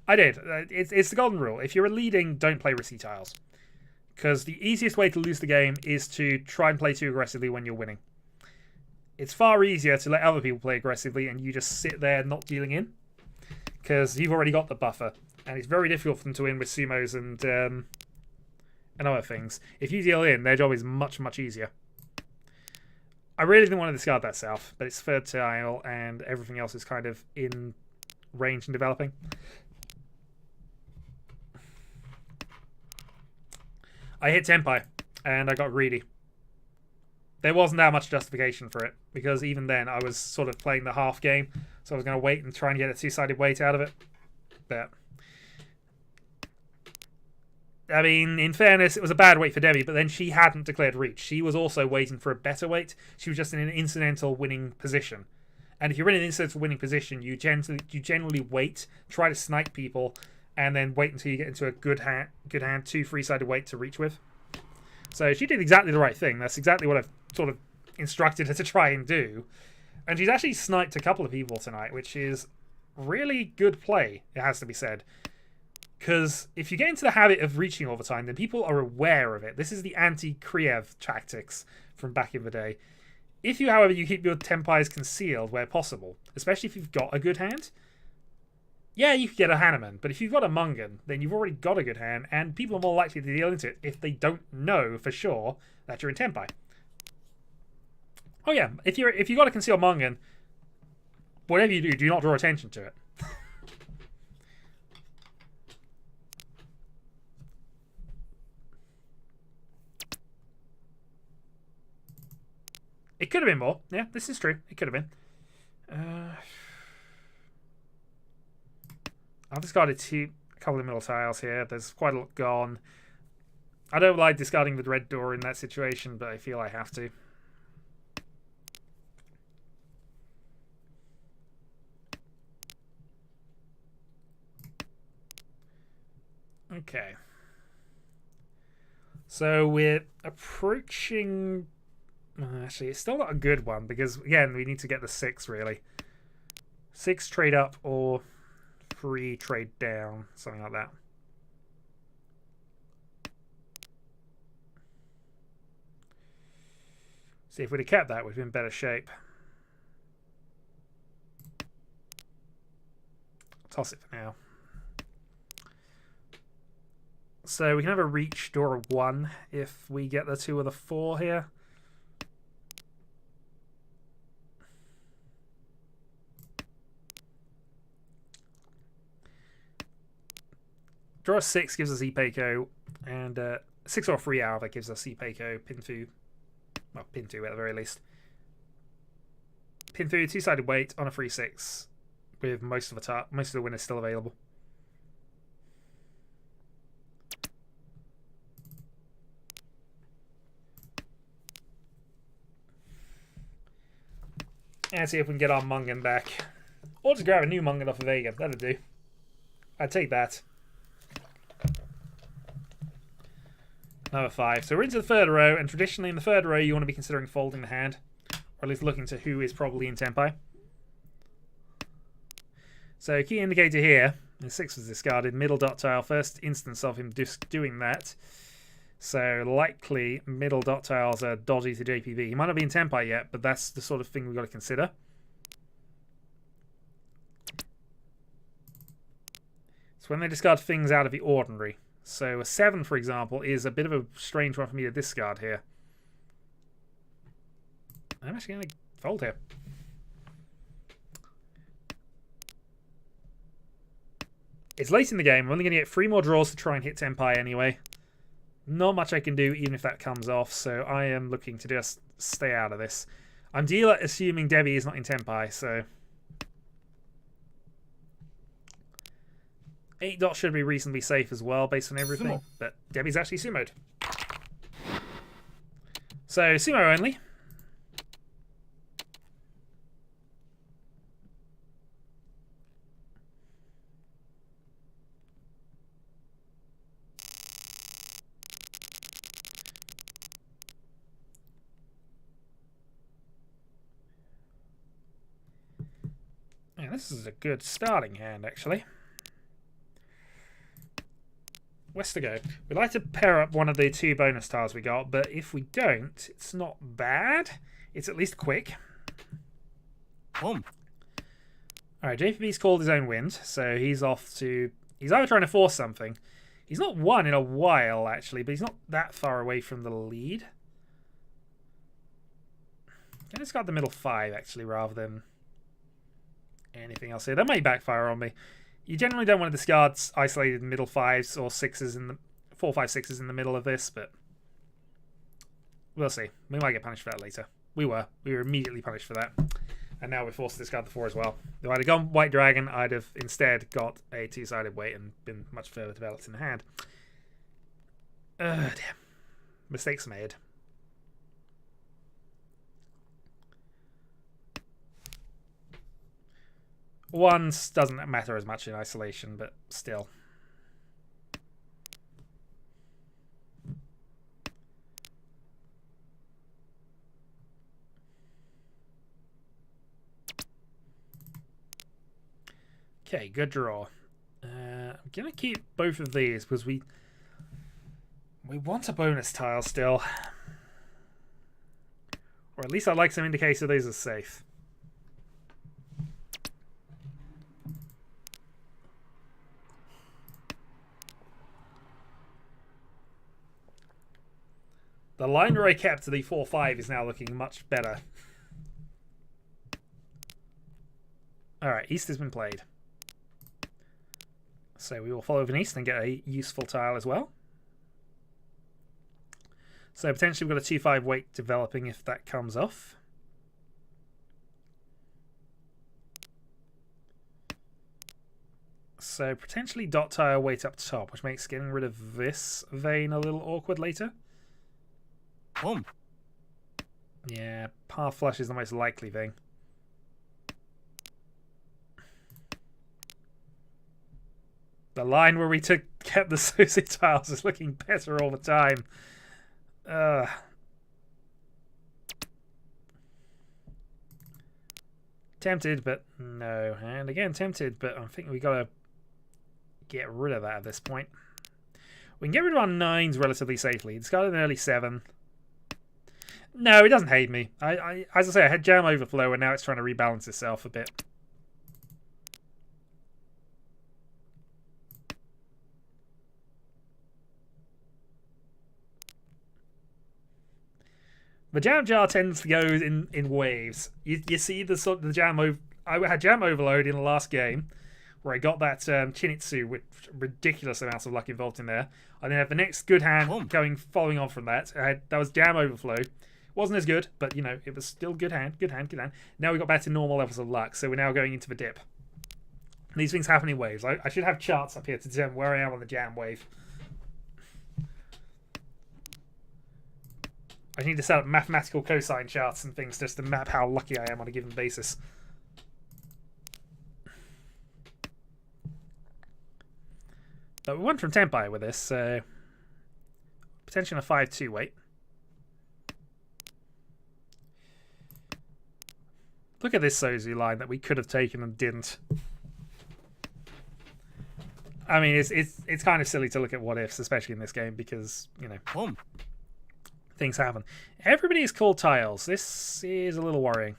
I did. It's the golden rule. If you're leading, don't play risky tiles. Because the easiest way to lose the game is to try and play too aggressively when you're winning. It's far easier to let other people play aggressively and you just sit there not dealing in. Because you've already got the buffer. And it's very difficult for them to win with sumos and other things. If you deal in, their job is much, much easier. I really didn't want to discard that south, but it's third tile and everything else is kind of in range and developing. I hit Tenpai and I got greedy. There wasn't that much justification for it because even then I was sort of playing the half game, so I was going to wait and try and get a 2-sided weight out of it. But I mean, in fairness, it was a bad weight for Debbie, but then she hadn't declared Riichi. She was also waiting for a better weight. She was just in an incidental winning position. And if you're in an incidental winning position, you generally wait, try to snipe people, and then wait until you get into a good hand 2 3-sided weight to Riichi with. So she did exactly the right thing. That's exactly what I've sort of instructed her to try and do. And she's actually sniped a couple of people tonight, which is really good play, it has to be said. Because if you get into the habit of reaching all the time, then people are aware of it. This is the anti-Kriev tactics from back in the day. If you, however, you keep your Tenpais concealed where possible, especially if you've got a good hand, yeah, you could get a Hanuman. But if you've got a Mungan, then you've already got a good hand, and people are more likely to deal into it if they don't know for sure that you're in Tenpai. Oh yeah, if you got a concealed Mungan, whatever you do not draw attention to it. It could have been more. Yeah, this is true. It could have been. I've discarded a couple of middle tiles here. There's quite a lot gone. I don't like discarding the red door in that situation, but I feel I have to. Okay. So we're approaching... Actually, it's still not a good one because, again, we need to get the 6, really. 6 trade up or 3 trade down, something like that. See, if we'd have kept that, we'd be in better shape. Toss it for now. So we can have a Riichi door of 1 if we get the 2 or the 4 here. Draw a 6 gives us Ipeiko, and 6 or 3 out of it gives us Ipeiko, Pinfu. Well, Pintu at the very least. Pinfu, two-sided weight on a 3/6 with most of the winners still available. And see if we can get our Mungan back. Or just grab a new Mungan off of Vega. That'll do. I'd take that. Another 5. So we're into the third row, and traditionally in the third row you want to be considering folding the hand. Or at least looking to who is probably in Tenpai. So key indicator here, the 6 was discarded, middle dot tile, first instance of him just doing that. So likely middle dot tiles are dodgy to JPV. He might not be in Tenpai yet, but that's the sort of thing we've got to consider. It's when they discard things out of the ordinary. So a 7, for example, is a bit of a strange one for me to discard here. I'm actually going to fold here. It's late in the game. I'm only going to get 3 more draws to try and hit Tenpai anyway. Not much I can do even if that comes off, so I am looking to just stay out of this. I'm dealer assuming Debbie is not in Tenpai, so 8 dots should be reasonably safe as well based on everything, Sumo. But Debbie's actually sumoed. So sumo only. Yeah, this is a good starting hand, actually. Where's to go? We'd like to pair up one of the 2 bonus tiles we got, but if we don't, it's not bad. It's at least quick. Alright, JPB's called his own wind, so he's off to... He's either trying to force something. He's not won in a while, actually, but he's not that far away from the lead. Can I discard the middle 5, actually, rather than anything else here? That might backfire on me. You generally don't want to discard isolated middle 5s or 6s in the 4, 5, 6s in the middle of this, but we'll see. We might get punished for that later. We were immediately punished for that, and now we're forced to discard the 4 as well. If I'd have gone White Dragon, I'd have instead got a 2-sided weight and been much further developed in the hand. Damn. Mistakes made. Ones doesn't matter as much in isolation, but still. Okay, good draw. I'm gonna keep both of these because we want a bonus tile still, or at least I'd like some indicator these are safe. The line where I kept the 4-5 is now looking much better. Alright, East has been played. So we will follow with an East and get a useful tile as well. So potentially we've got a 2-5 weight developing if that comes off. So potentially dot tile weight up top, which makes getting rid of this vein a little awkward later. Yeah, par flush is the most likely thing. The line where we kept the Susie tiles is looking better all the time. Tempted, but no. And again, tempted, but I think we got to get rid of that at this point. We can get rid of our 9s relatively safely. Discarded an early 7. No, it doesn't hate me. As I say, I had jam overflow, and now it's trying to rebalance itself a bit. The jam jar tends to go in waves. You see the jam. I had jam overload in the last game, where I got that Chinitsu with ridiculous amounts of luck involved in there. I then have the next good hand following on from that. That was Jam Overflow. Wasn't as good, but, you know, it was still good hand, good hand, good hand. Now we got back to normal levels of luck, so we're now going into the dip. These things happen in waves. I should have charts up here to determine where I am on the jam wave. I need to set up mathematical cosine charts and things just to map how lucky I am on a given basis. But we won from Tenpai with this, so potentially on a 5-2 weight. Look at this Sozu line that we could have taken and didn't. I mean, it's kind of silly to look at what ifs, especially in this game, because, you know, things happen. Everybody is called tiles. This is a little worrying.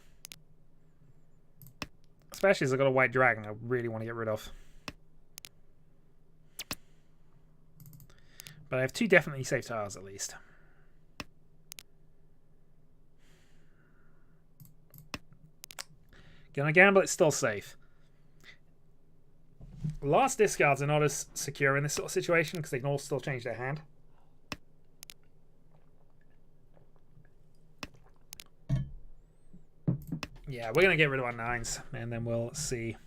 Especially as I've got a white dragon I really want to get rid of. But I have 2 definitely safe tiles at least. Gonna gamble, it's still safe. Last discards are not as secure in this sort of situation because they can all still change their hand. Yeah, we're going to get rid of our 9s and then we'll see.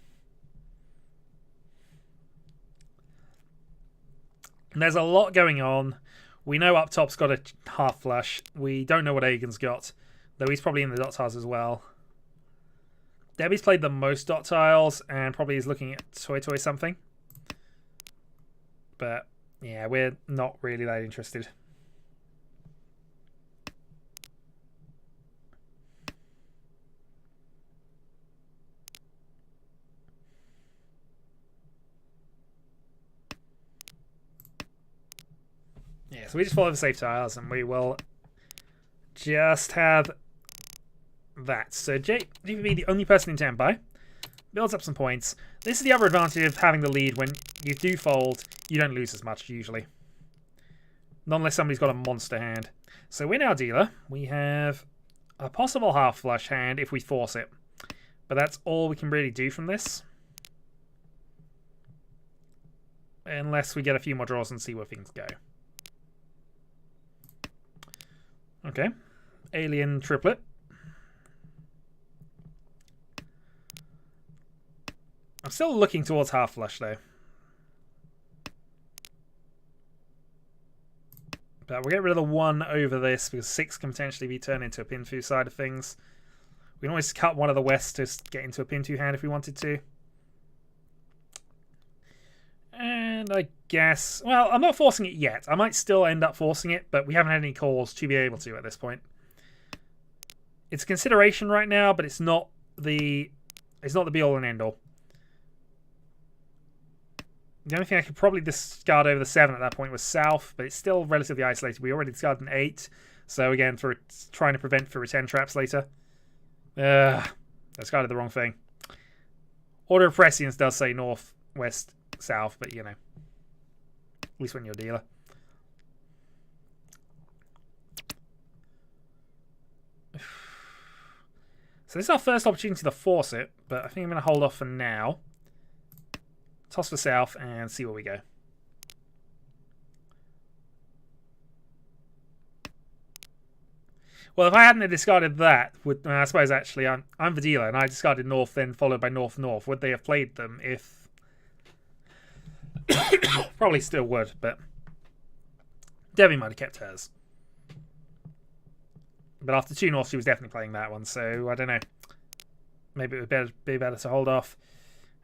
And there's a lot going on. We know up top's got a half flush. We don't know what Agen's got, though he's probably in the dot tiles as well. Debbie's played the most dot tiles and probably is looking at Toy something. But yeah, we're not really that interested. Yeah, so we just follow the safe tiles and we will just have that. So JVB, the only person in Tenpai, builds up some points. This is the other advantage of having the lead. When you do fold, you don't lose as much usually. Not unless somebody's got a monster hand. So we're now dealer. We have a possible half flush hand if we force it. But that's all we can really do from this. Unless we get a few more draws and see where things go. Okay. Alien triplet. I'm still looking towards half flush though. But we'll get rid of the 1 over this because 6 can potentially be turned into a Pinfu side of things. We can always cut one of the west to get into a Pinfu hand if we wanted to. And I guess, well, I'm not forcing it yet. I might still end up forcing it, but we haven't had any calls to be able to at this point. It's a consideration right now, but it's not the be-all and end-all. The only thing I could probably discard over the 7 at that point was South, but it's still relatively isolated. We already discarded an 8, so again, for trying to prevent for return traps later. I discarded the wrong thing. Order of Prescience does say north, west, south, but you know, at least when you're a dealer. So this is our first opportunity to force it, but I think I'm going to hold off for now. Toss for south and see where we go. Well, if I hadn't discarded that, I suppose actually I'm the dealer and I discarded north, then followed by north. Would they have played them if? Probably still would, but Debbie might have kept hers. But after 2 north, she was definitely playing that one, so I don't know. Maybe it would be better to hold off.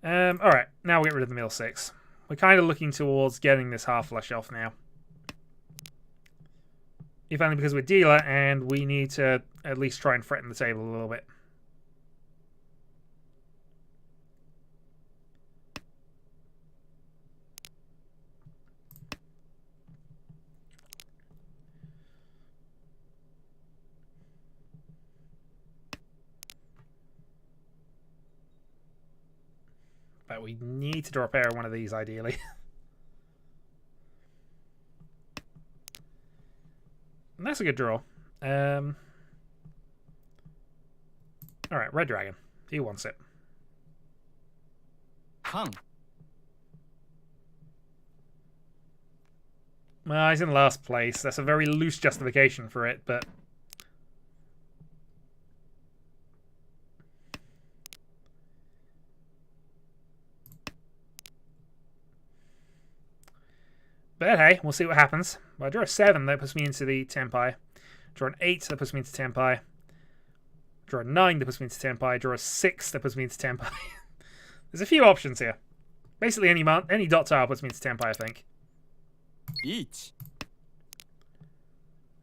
Alright, now we'll get rid of the middle 6. We're kind of looking towards getting this half flush off now. If only because we're dealer and we need to at least try and threaten the table a little bit. But we need to draw a pair of one of these, ideally. And that's a good draw. Alright, Red Dragon. He wants it. Kang. Well, he's in last place. That's a very loose justification for it, but... But hey, we'll see what happens. Well, I draw a 7, that puts me into the Tenpai. Draw an 8, that puts me into Tenpai. Draw a 9, that puts me into Tenpai. Draw a 6, that puts me into Tenpai. There's a few options here. Basically, any dot tile puts me into Tenpai, I think. Riichi.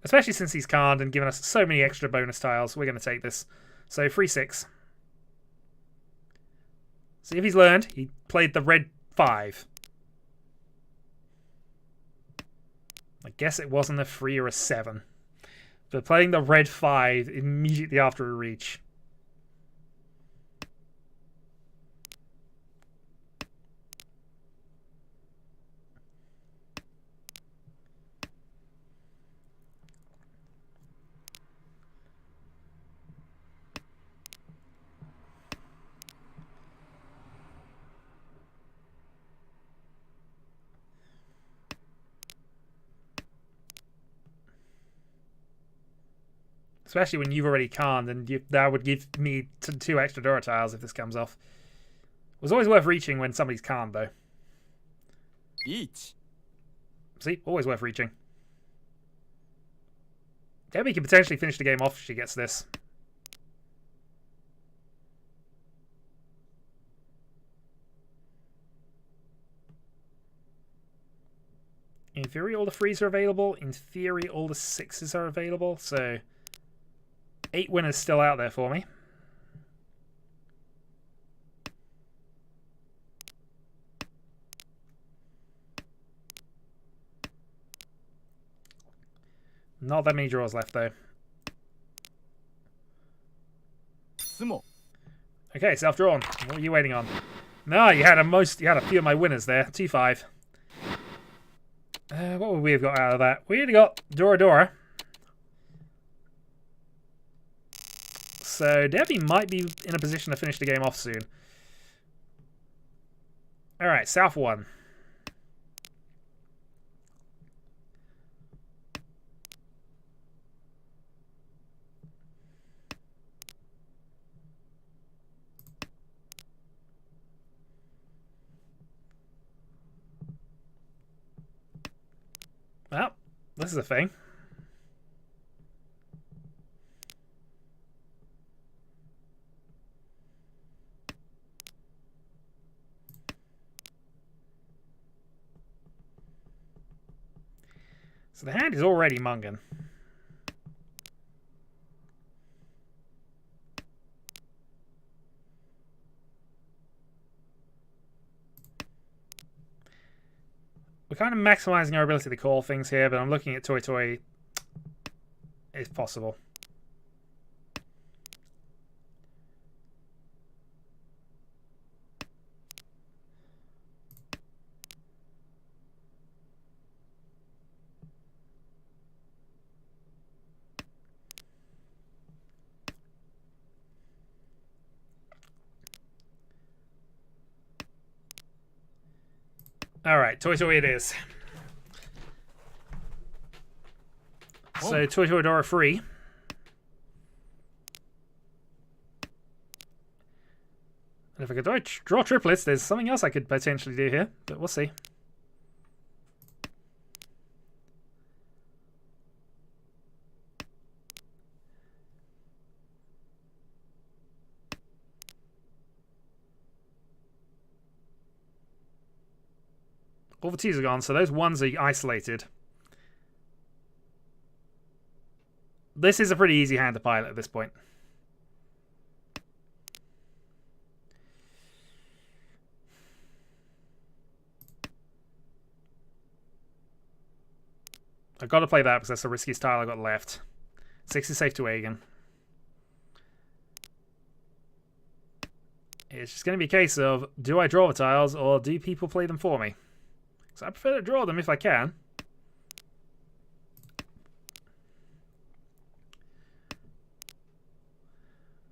Especially since he's canned and given us so many extra bonus tiles, we're going to take this. So, free 6. See if he's learned. He played the red 5. I guess it wasn't a 3 or a 7. But playing the red 5 immediately after a reach. Especially when you've already canned, and that would give me 2 extra Dora tiles if this comes off. It was always worth reaching when somebody's canned, though. Riichi. See? Always worth reaching. Debbie can potentially finish the game off if she gets this. In theory, all the 3s are available. In theory, all the 6s are available, so... 8 winners still out there for me. Not that many draws left, though. Sumo. Okay, self-drawn. What are you waiting on? No, you had a few of my winners there. 2-5. What would we have got out of that? We already got Dora Dora. So Debbie might be in a position to finish the game off soon. Alright, South 1. Well, this is a thing. So the hand is already munging. We're kind of maximizing our ability to call things here, but I'm looking at Toy Toy if possible. Alright, Toy Toy it is. So, Toy Toy Dora free. And if I could draw triplets, there's something else I could potentially do here, but we'll see. All the T's are gone, so those 1s are isolated. This is a pretty easy hand to pilot at this point. I've got to play that because that's the riskiest tile I've got left. 6 is safe to Aegon. It's just going to be a case of, do I draw the tiles or do people play them for me? So I prefer to draw them if I can.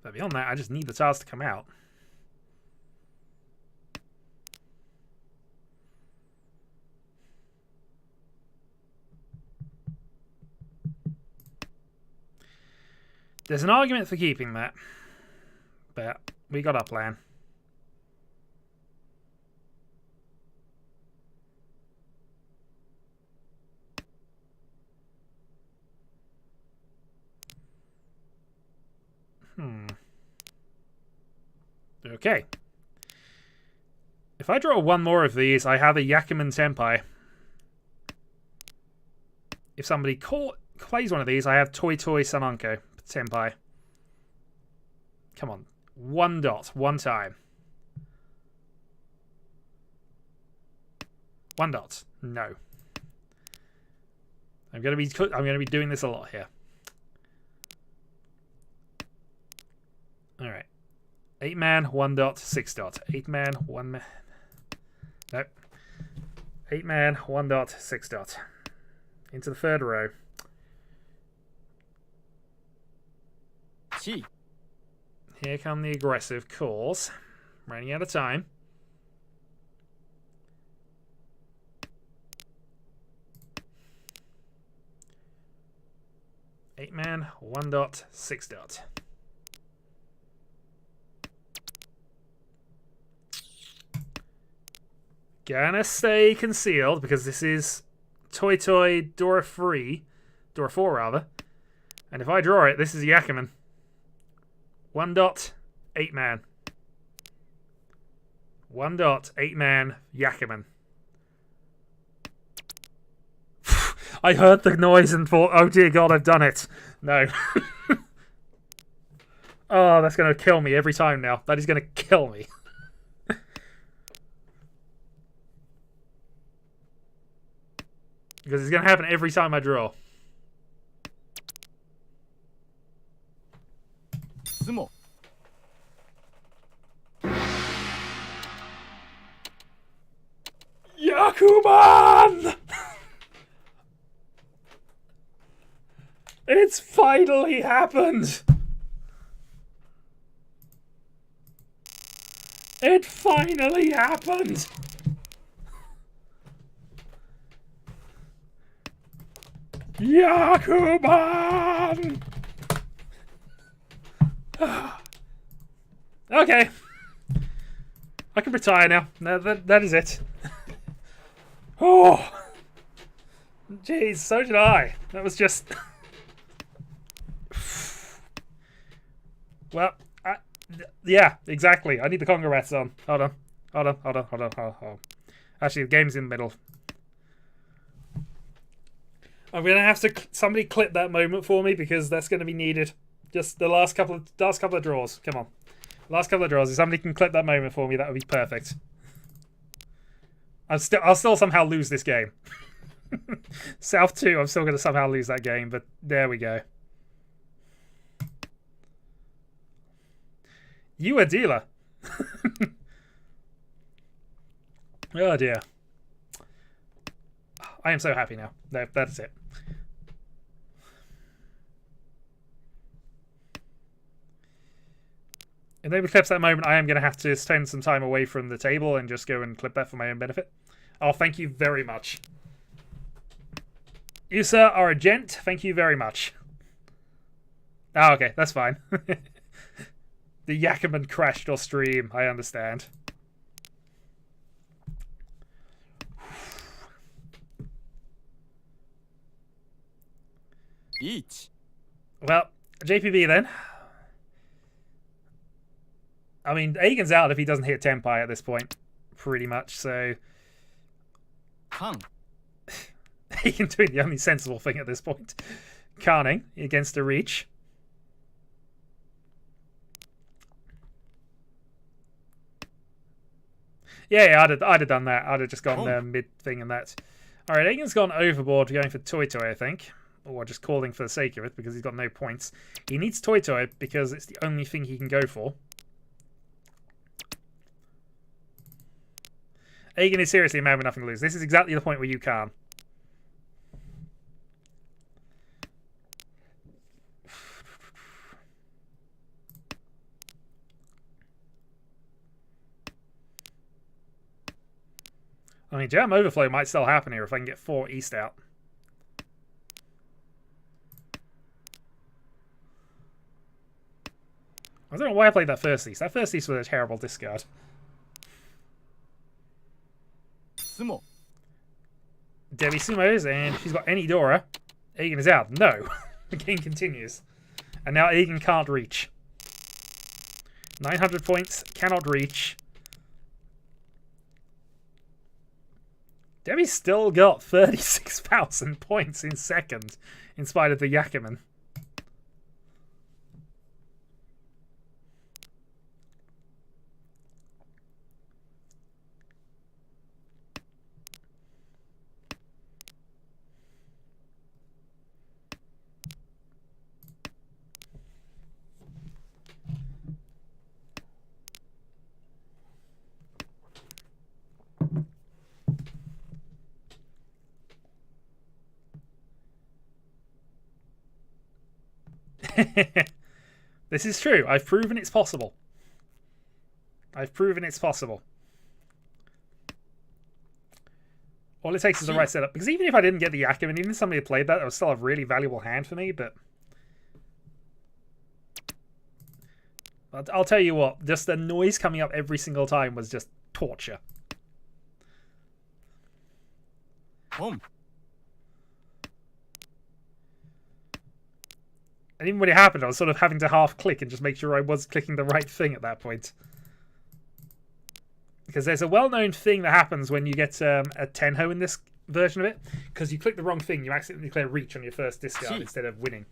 But beyond that, I just need the tiles to come out. There's an argument for keeping that, but we got our plan. Okay. If I draw one more of these, I have a Yakuman Senpai. If somebody plays one of these, I have Toy Toy Sananko Senpai. Come on. 1 dot. 1 time. 1 dot. No. I'm gonna be doing this a lot here. Alright. 8 man, 1 dot, 6 dot. 8 man, 1 man. Nope. 8 man, 1 dot, 6 dot. Into the 3rd row. Chi. Here come the aggressive calls. Running out of time. Eight man, 1 dot, 6 dot. Gonna stay concealed because this is Toy Toy Dora 3. Dora 4 rather. And if I draw it, this is Yakuman. 1 dot, 8 man. 1 dot, 8 man, Yakuman. I heard the noise and thought, oh dear God, I've done it. No. Oh, that's going to kill me every time now. That is going to kill me. Because it's going to happen every time I draw. Sumo. Yakuman! It's finally happened! It finally happened! Yakuman! Okay. I can retire now. No, that is it. Oh! Jeez, so did I. That was just... Well, yeah, exactly. I need the conga rats on. Hold on. Actually, the game's in the middle. I'm gonna have to somebody clip that moment for me because that's gonna be needed. Just the last couple of draws. Come on, last couple of draws. If somebody can clip that moment for me, that would be perfect. I'll still somehow lose this game. South 2, I'm still gonna somehow lose that game, but there we go. You a dealer. Oh dear. I am so happy now. No, that's it. If nobody clips that moment, I am going to have to spend some time away from the table and just go and clip that for my own benefit. Oh, thank you very much. You, sir, are a gent. Thank you very much. Oh, okay, that's fine. The Yakuman crashed your stream. I understand. Riichi. Well, JPB then. I mean, Aigen's out if he doesn't hit Tenpai at this point, pretty much, so... Kan. Aigen doing the only sensible thing at this point. Carning against a Riichi. Yeah, I'd have done that. I'd have just gone mid-thing and that. Alright, Aigen's gone overboard going for Toy Toy, I think. Or just calling for the sake of it, because he's got no points. He needs Toy Toy because it's the only thing he can go for. Aigen is seriously a man with nothing to lose. This is exactly the point where you can. I mean, Jam Overflow might still happen here if I can get 4 East out. I don't know why I played that first lease. That first lease was a terrible discard. Sumo. Debbie sumos, and she's got any Dora. Egan is out. No. The game continues. And now Egan can't reach. 900 points, cannot reach. Debbie's still got 36,000 points in second, in spite of the Yakuman. This is true. I've proven it's possible. I've proven it's possible. All it takes is the right setup. Because even if I didn't get the Yakuman, even if somebody had played that, it was still a really valuable hand for me. But I'll tell you what, just the noise coming up every single time was just torture. And even when it happened, I was sort of having to half click and just make sure I was clicking the right thing at that point. Because there's a well-known thing that happens when you get a Tenho in this version of it. Because you click the wrong thing, you accidentally declare Reach on your first discard instead of winning.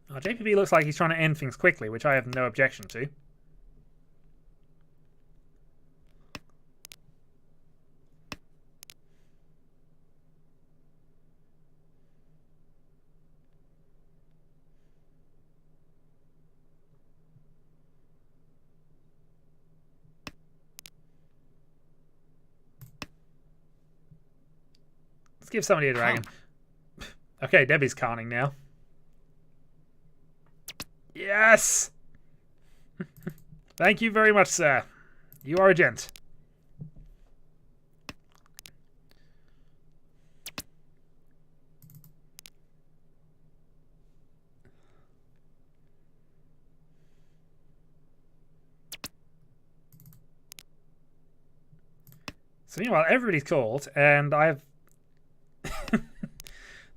Now, JPB looks like he's trying to end things quickly, which I have no objection to. Let's give somebody a dragon. Okay, Debbie's conning now. Yes! Thank you very much, sir. You are a gent. So meanwhile, everybody's called, and I've...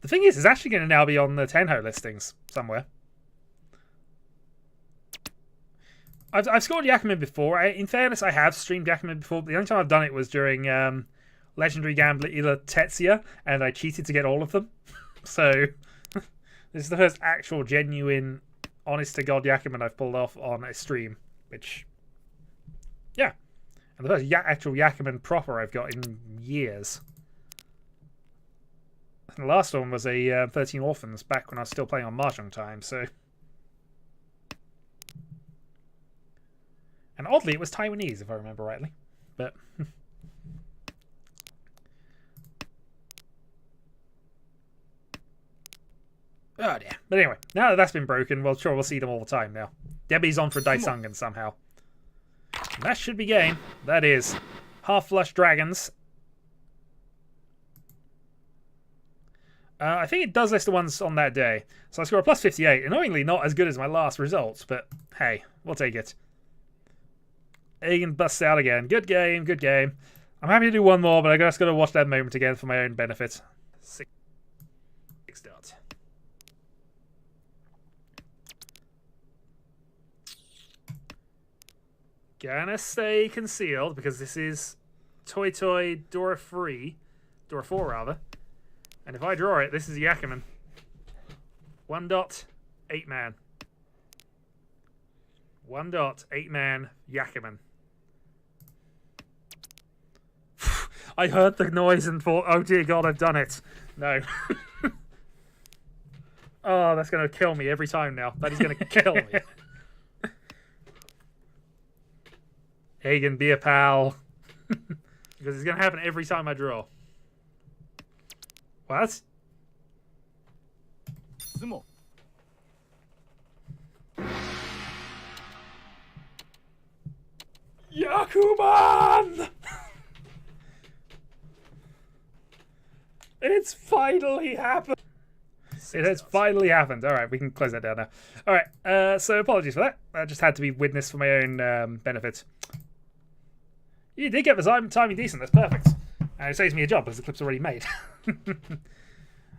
The thing is, it's actually going to now be on the Tenho listings somewhere. I've scored Yakuman before. In fairness, I have streamed Yakuman before, but the only time I've done it was during Legendary Gambler Ila Tetsuya, and I cheated to get all of them. So, this is the first actual, genuine, honest-to-God Yakuman I've pulled off on a stream, which, yeah. And the first actual Yakuman proper I've got in years. And the last one was a 13 Orphans back when I was still playing on Mahjong time, so... And oddly, it was Taiwanese, if I remember rightly. But... oh dear. But anyway, now that that's been broken, well, sure, we'll see them all the time now. Debbie's on for Daisungan somehow. And that should be game. That is. Half-flush dragons. I think it does list the ones on that day. So I score a plus 58. Annoyingly, not as good as my last results, but hey, we'll take it. Egan busts out again. Good game, good game. I'm happy to do one more, but I just got to watch that moment again for my own benefit. Six dots. Gonna stay concealed because this is Toy Toy Dora 3. Dora 4, rather. And if I draw it, this is a Yakuman. 1 dot, 8 man. 1 dot, 8 man, Yakuman. I heard the noise and thought, oh dear God, I've done it. No. Oh, that's going to kill me every time now. That is going to kill me. Hagen, be a pal. Because it's going to happen every time I draw. What? Sumo. Yakuman! It's finally happened. It has finally happened. All right, we can close that down now. All right, so apologies for that. That just had to be witnessed for my own benefit. You did get the timing decent. That's perfect. And it saves me a job because the clip's already made.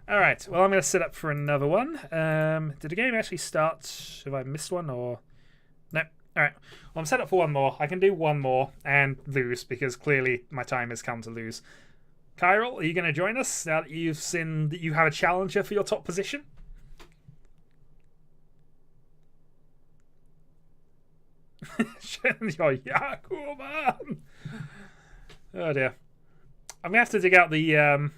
All right, well, I'm going to set up for another one. Did the game actually start? Have I missed one or... No. All right, well, I'm set up for one more. I can do one more and lose because clearly my time has come to lose. Kyril, are you going to join us now that you've seen that you have a challenger for your top position? Yakuman! Oh dear. I'm going to have to dig out the...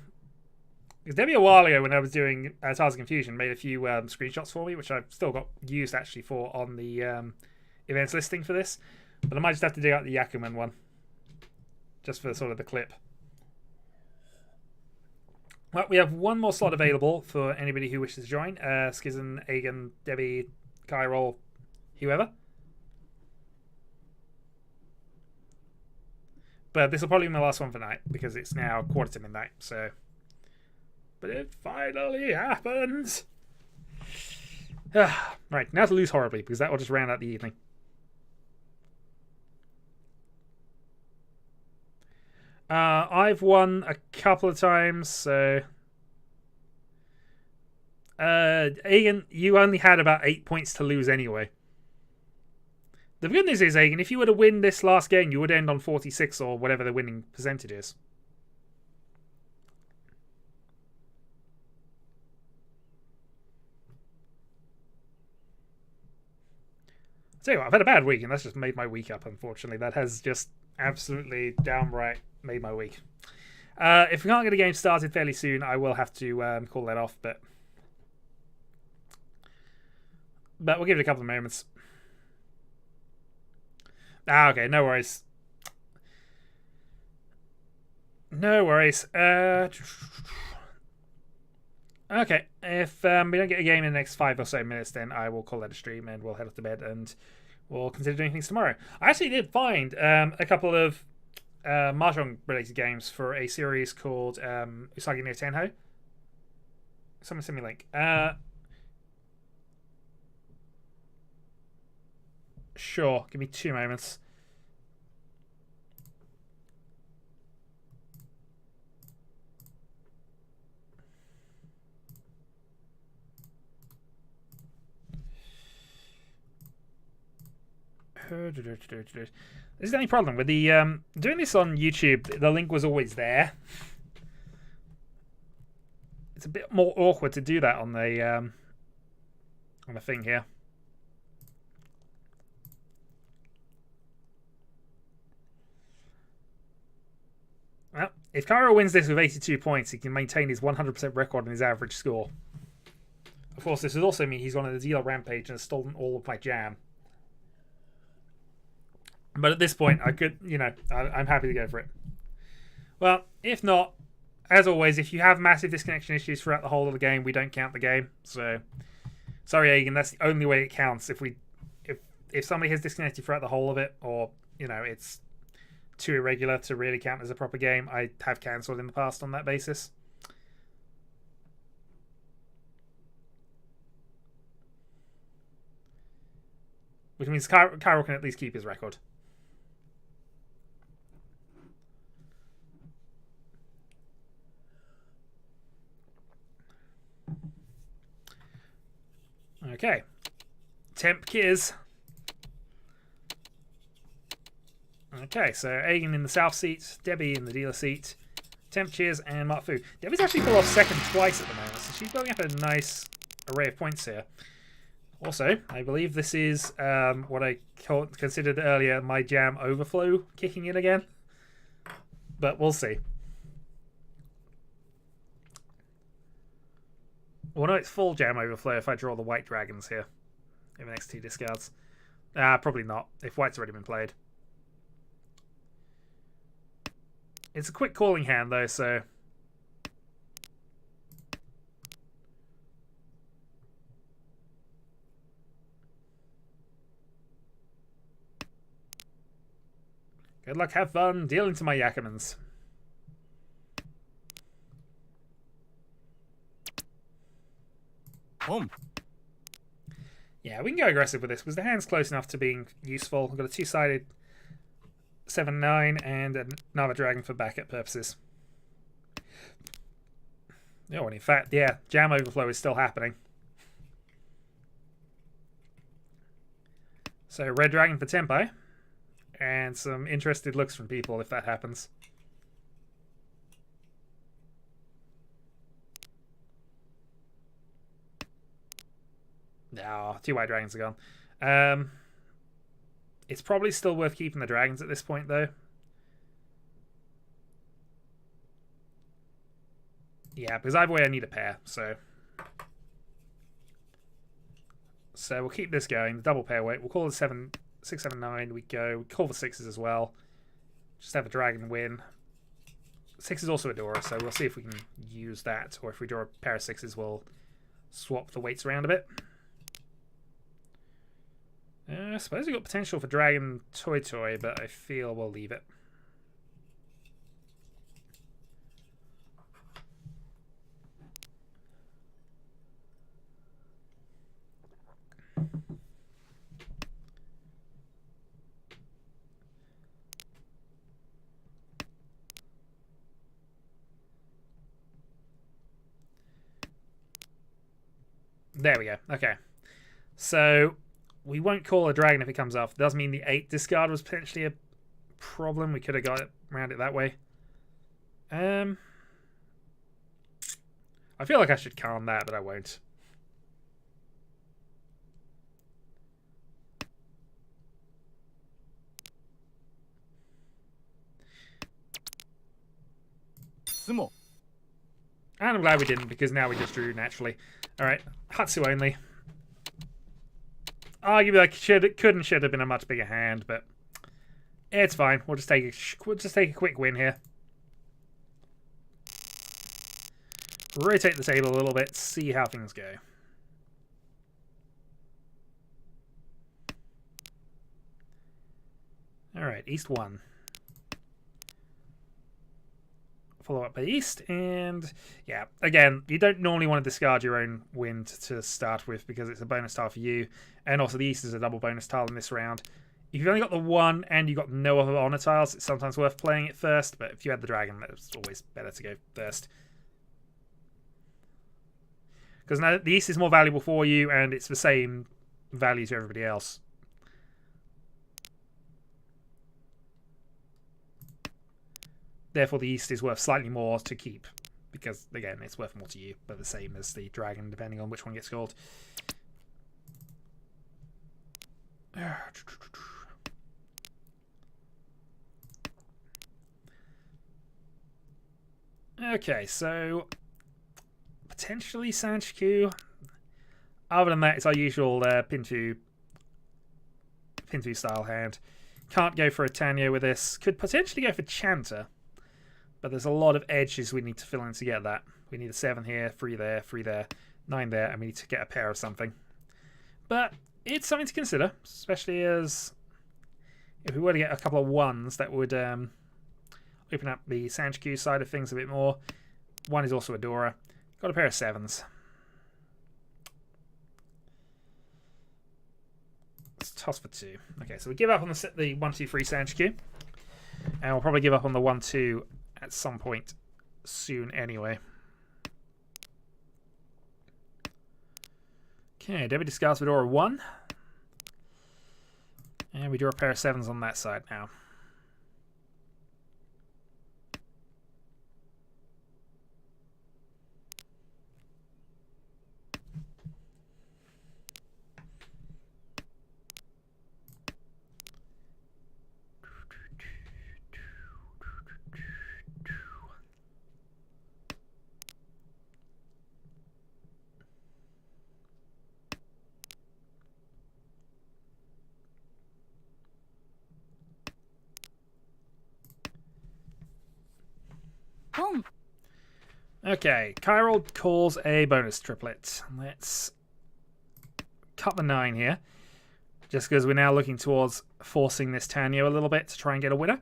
Because maybe a while ago when I was doing Tales of Confusion, made a few screenshots for me, which I've still got used actually for on the events listing for this. But I might just have to dig out the Yakuman one. Just for sort of the clip. Well, we have one more slot available for anybody who wishes to join. Skizzen, Aegon, Debbie, Kyrol, whoever. But this will probably be my last one for night because it's now 1:45, so... But it finally happens! Right, now to lose horribly because that will just round out the evening. I've won a couple of times, so... Aegon, you only had about 8 points to lose anyway. The good news is, Aegon, if you were to win this last game, you would end on 46 or whatever the winning percentage is. I'll tell you what, I've had a bad week, and that's just made my week up, unfortunately. That has just absolutely downright made my week. If we can't get a game started fairly soon, I will have to call that off, but we'll give it a couple of moments. Okay, no worries. No worries. Okay, if we don't get a game in the next 5 or so minutes, then I will call that a stream and we'll head off to bed and we'll consider doing things tomorrow. I actually did find a couple of Mahjong related games for a series called Usagi no Tenho. Someone send me a link. Sure, give me 2 moments. This is the only problem with the doing this on YouTube. The link was always there. It's a bit more awkward to do that on the thing here. Well, if Cairo wins this with 82 points, he can maintain his 100% record and his average score. Of course, this would also mean he's gone on a dealer rampage and has stolen all of my jam. But at this point, I could, I'm happy to go for it. Well, if not, as always, if you have massive disconnection issues throughout the whole of the game, we don't count the game. So, sorry, Aegon, that's the only way it counts. If somebody has disconnected throughout the whole of it, or, it's too irregular to really count as a proper game, I have cancelled in the past on that basis. Which means Kyril can at least keep his record. Okay. Temp Kiz. Okay, so Aegon in the south seat, Debbie in the dealer seat, Temp Cheers, and Mark Fu. Debbie's actually pulled off second twice at the moment, so she's building up a nice array of points here. Also, I believe this is what I considered earlier my jam overflow kicking in again. But we'll see. Well, no, it's full jam overflow if I draw the white dragons here in the next 2 discards. Probably not, if white's already been played. It's a quick calling hand, though, so... Good luck, have fun, deal into my Yakumans. ポン Yeah, we can go aggressive with this because the hand's close enough to being useful. We've got a two-sided 7-9 and another dragon for backup purposes. Oh, and in fact, yeah, jam overflow is still happening. So red dragon for tempo. And some interested looks from people if that happens. No, 2 white dragons are gone. It's probably still worth keeping the dragons at this point, though. Yeah, because either way I need a pair, so... So we'll keep this going, the double pair weight. We'll call it 6, 7, 9. We go. We call for 6s as well. Just have a dragon win. 6 is also a Dora, so we'll see if we can use that. Or if we draw a pair of 6s, we'll swap the weights around a bit. I suppose we've got potential for Dragon Toy, but I feel we'll leave it. There we go. Okay. So we won't call a dragon if it comes off. It does mean the 8 discard was potentially a problem. We could have got it around it that way. I feel like I should calm that, but I won't. Sumo. And I'm glad we didn't, because now we just drew naturally. Alright, Hatsu only. Arguably, like, could and should have been a much bigger hand, but it's fine. We'll just take a quick win here. Rotate the table a little bit, see how things go. Alright, East 1. Follow up by East, and yeah, again, you don't normally want to discard your own wind to start with because it's a bonus tile for you, and also the East is a double bonus tile in this round. If you've only got the 1 and you've got no other honor tiles, it's sometimes worth playing it first, but if you had the dragon, it's always better to go first. Because now the East is more valuable for you, and it's the same value to everybody else. Therefore, the East is worth slightly more to keep. Because, again, it's worth more to you, but the same as the dragon, depending on which one gets called. Okay, so potentially Sanchiku. Other than that, it's our usual Pintu style hand. Can't go for a Tanyo with this. Could potentially go for Chanter. But there's a lot of edges we need to fill in to get that. We need a 7 here, 3 there, 3 there, 9 there, and we need to get a pair of something. But it's something to consider, especially as if we were to get a couple of 1s, that would open up the Sanchiku side of things a bit more. 1 is also a Dora. Got a pair of 7s. Let's toss for 2. Okay, so we give up on the 1, 2, 3 Sanchiku. And we'll probably give up on the 1, 2 at some point soon anyway. Okay, Debbie discards Fedora 1. And we draw a pair of 7s on that side now. Okay, Chiral calls a bonus triplet. Let's cut the 9 here. Just because we're now looking towards forcing this Tanyo a little bit to try and get a winner.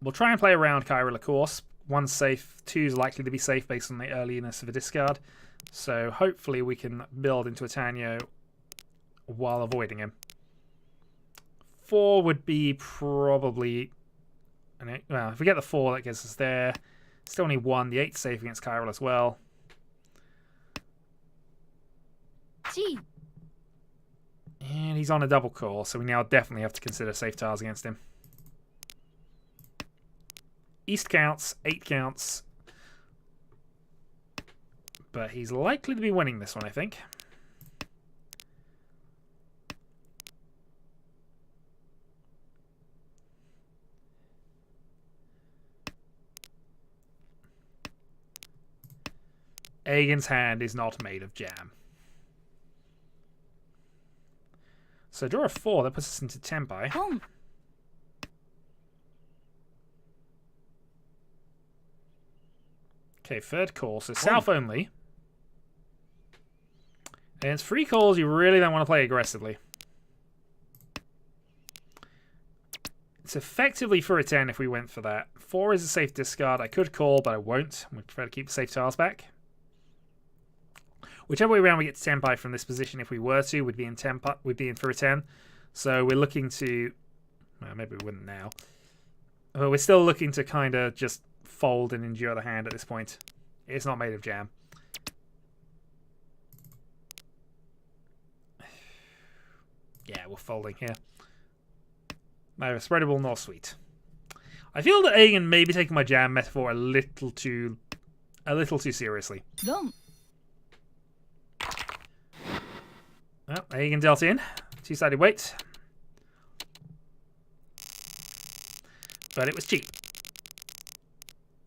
We'll try and play around Chiral, of course. One's safe, two's likely to be safe based on the earliness of a discard. So hopefully we can build into a Tanyo while avoiding him. 4 would be probably... Well, if we get the 4, that gets us there. Still need 1. The 8's safe against Chiral as well. G. And he's on a double call, so we now definitely have to consider safe tiles against him. East counts, 8 counts. But he's likely to be winning this one, I think. Aegon's hand is not made of jam. So draw a 4, that puts us into Tenpai. Home. Okay, third call. So south only. And it's free calls you really don't want to play aggressively. It's effectively for a 10 if we went for that. 4 is a safe discard. I could call, but I won't. We'd prefer to keep the safe tiles back. Whichever way around we get to Tenpai from this position, if we were to, we'd be in Tenpai, we'd be in for a 10. So we're looking to... Well, maybe we wouldn't now. But we're still looking to kind of just fold and endure the hand at this point. It's not made of jam. Yeah, we're folding here. Neither spreadable nor sweet. I feel that Aegon may be taking my jam metaphor a little too seriously. Dom. Well, Aegon dealt in. Two-sided weight. But it was cheap.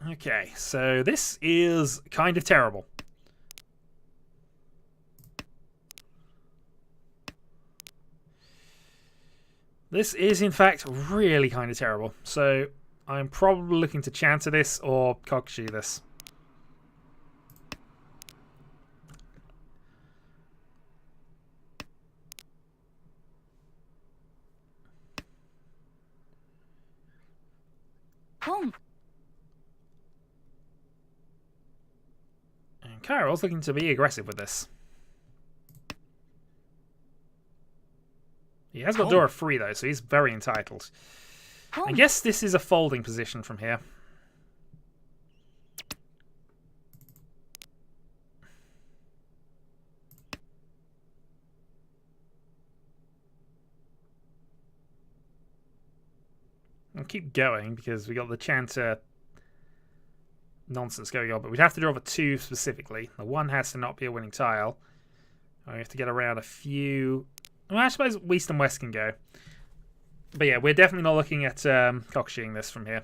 Okay, so this is kind of terrible. This is, in fact, really kind of terrible. So I'm probably looking to Chanter this or Kokushi this. Home. And Kyrill's looking to be aggressive with this. He has got Dora free though, so he's very entitled. I guess this is a folding position from here. I'll keep going because we got the Chanter nonsense going on, but we'd have to draw the 2 specifically. The 1 has to not be a winning tile. We have to get around a few... Well, I suppose East and West can go. But yeah, we're definitely not looking at Kokushiing this from here.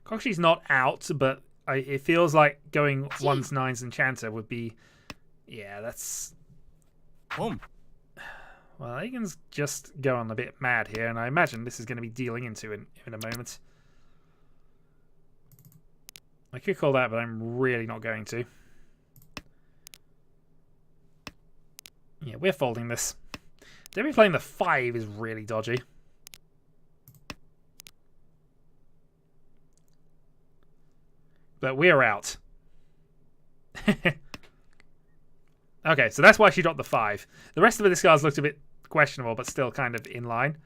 Kokushi's not out, but it feels like going 1s, 9s, and Chanter would be... Yeah, that's... Home. Well, Aegon's just going a bit mad here, and I imagine this is going to be dealing into in a moment. I could call that, but I'm really not going to. Yeah, we're folding this. Debbie playing the 5 is really dodgy. But we're out. Okay, so that's why she dropped the 5. The rest of the discards looked a bit questionable, but still kind of in line.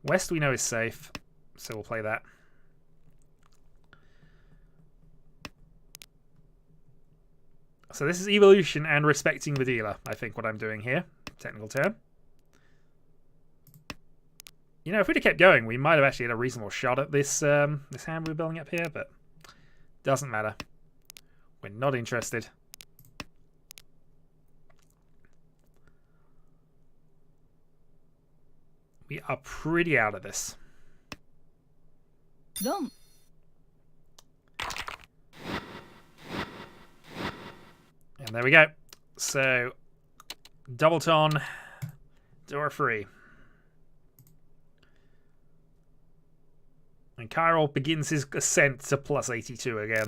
West we know is safe, so we'll play that. So this is evolution and respecting the dealer, I think, what I'm doing here. Technical term. You know, if we'd have kept going, we might have actually had a reasonable shot at this this hand we're building up here, but doesn't matter. We're not interested. We are pretty out of this. Dom. And there we go. So, double ton, door free. And Kyril begins his ascent to plus 82 again.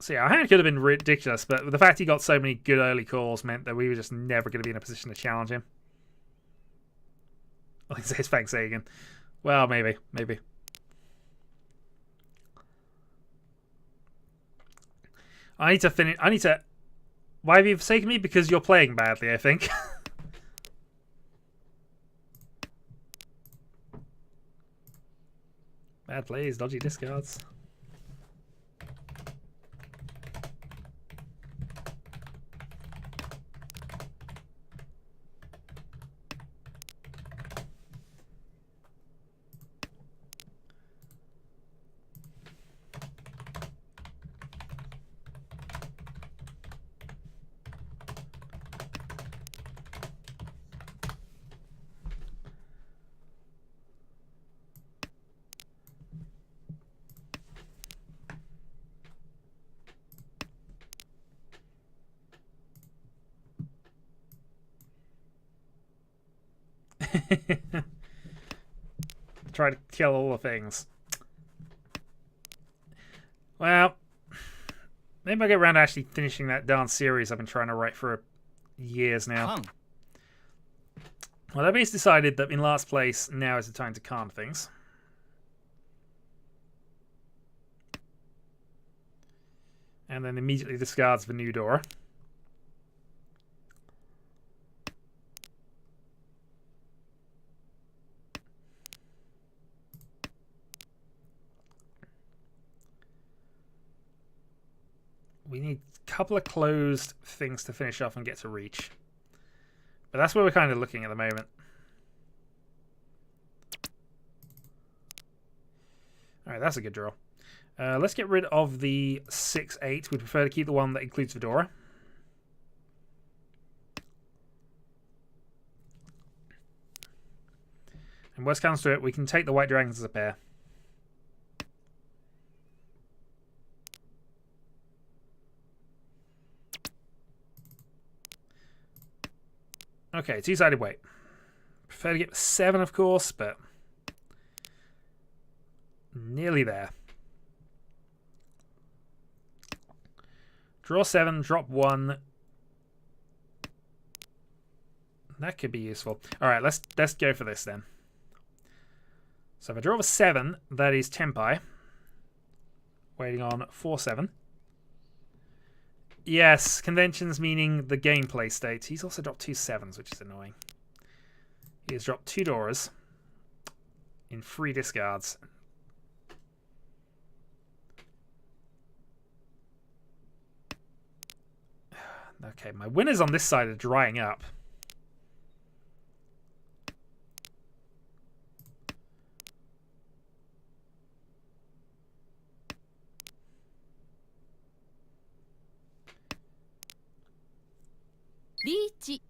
So yeah, our hand could have been ridiculous, but the fact he got so many good early calls meant that we were just never going to be in a position to challenge him. I think it's thanks Sagan. Well, maybe. I need to finish. I need to. Why have you forsaken me? Because you're playing badly, I think. Bad plays, dodgy discards. Try to kill all the things. Well, maybe I'll get around to actually finishing that darn series I've been trying to write for years now. Calm. Well, I've basically decided that in last place, now is the time to calm things. And then immediately discards the new door. We need a couple of closed things to finish off and get to Riichi. But that's where we're kind of looking at the moment. Alright, that's a good draw. Let's get rid of the 6-8. We'd prefer to keep the one that includes Fedora. And worst comes to it, we can take the White Dragons as a pair. Okay, two-sided weight. Prefer to get 7, of course, but nearly there. Draw 7, drop 1. That could be useful. All right, let's go for this then. So if I draw a 7, that is Tempai. Waiting on 4-7. Yes, conventions meaning the gameplay state. He's also dropped 2 7s, which is annoying. He has dropped 2 Doras in 3 discards. Okay, my winners on this side are drying up. Riichi.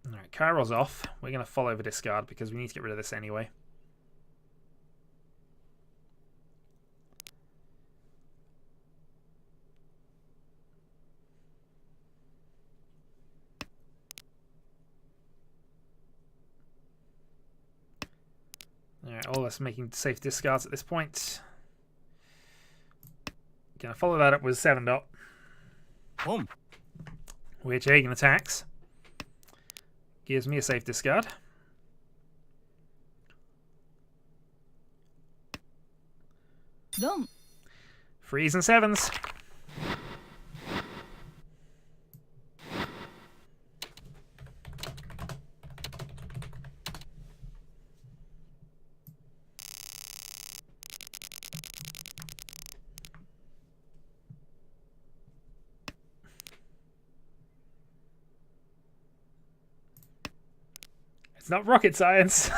Alright, Kairo's off. We're going to follow the discard because we need to get rid of this anyway. Alright, all that's making safe discards at this point. Gonna follow that up with 7 dot. Boom. Which Hagen attacks. Gives me a safe discard. Dom. 3s and 7s. It's not rocket science.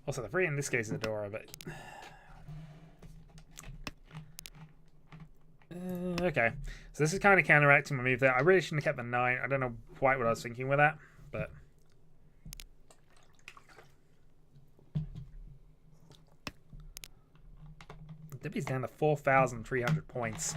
Also, the 3 in this case is Adora, but... okay. So this is kind of counteracting my move there. I really shouldn't have kept the 9. I don't know quite what I was thinking with that, but... Debbie's down to 4,300 points.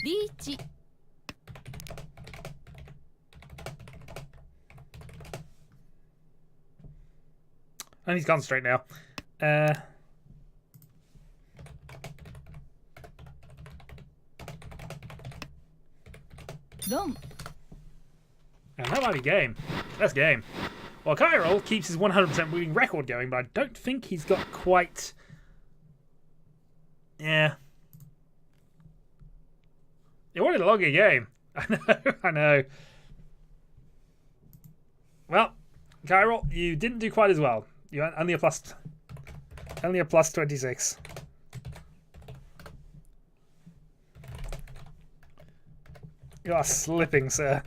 Riichi. I need to concentrate now. Rom. And that might be game. That's game. Well, Kyrol keeps his 100% winning record going, but I don't think he's got quite... Yeah. You wanted a longer game. I know, I know. Well, Kyrol, you didn't do quite as well. You had only a plus 26. You are slipping, sir.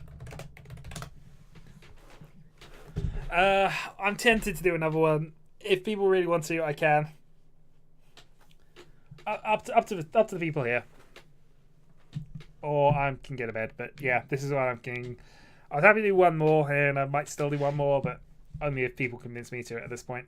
I'm tempted to do another one. If people really want to, I can. Up to the people here. Or I can get a bed, but yeah, this is what I'm thinking. I was happy to do one more, and I might still do one more, but only if people convince me to at this point.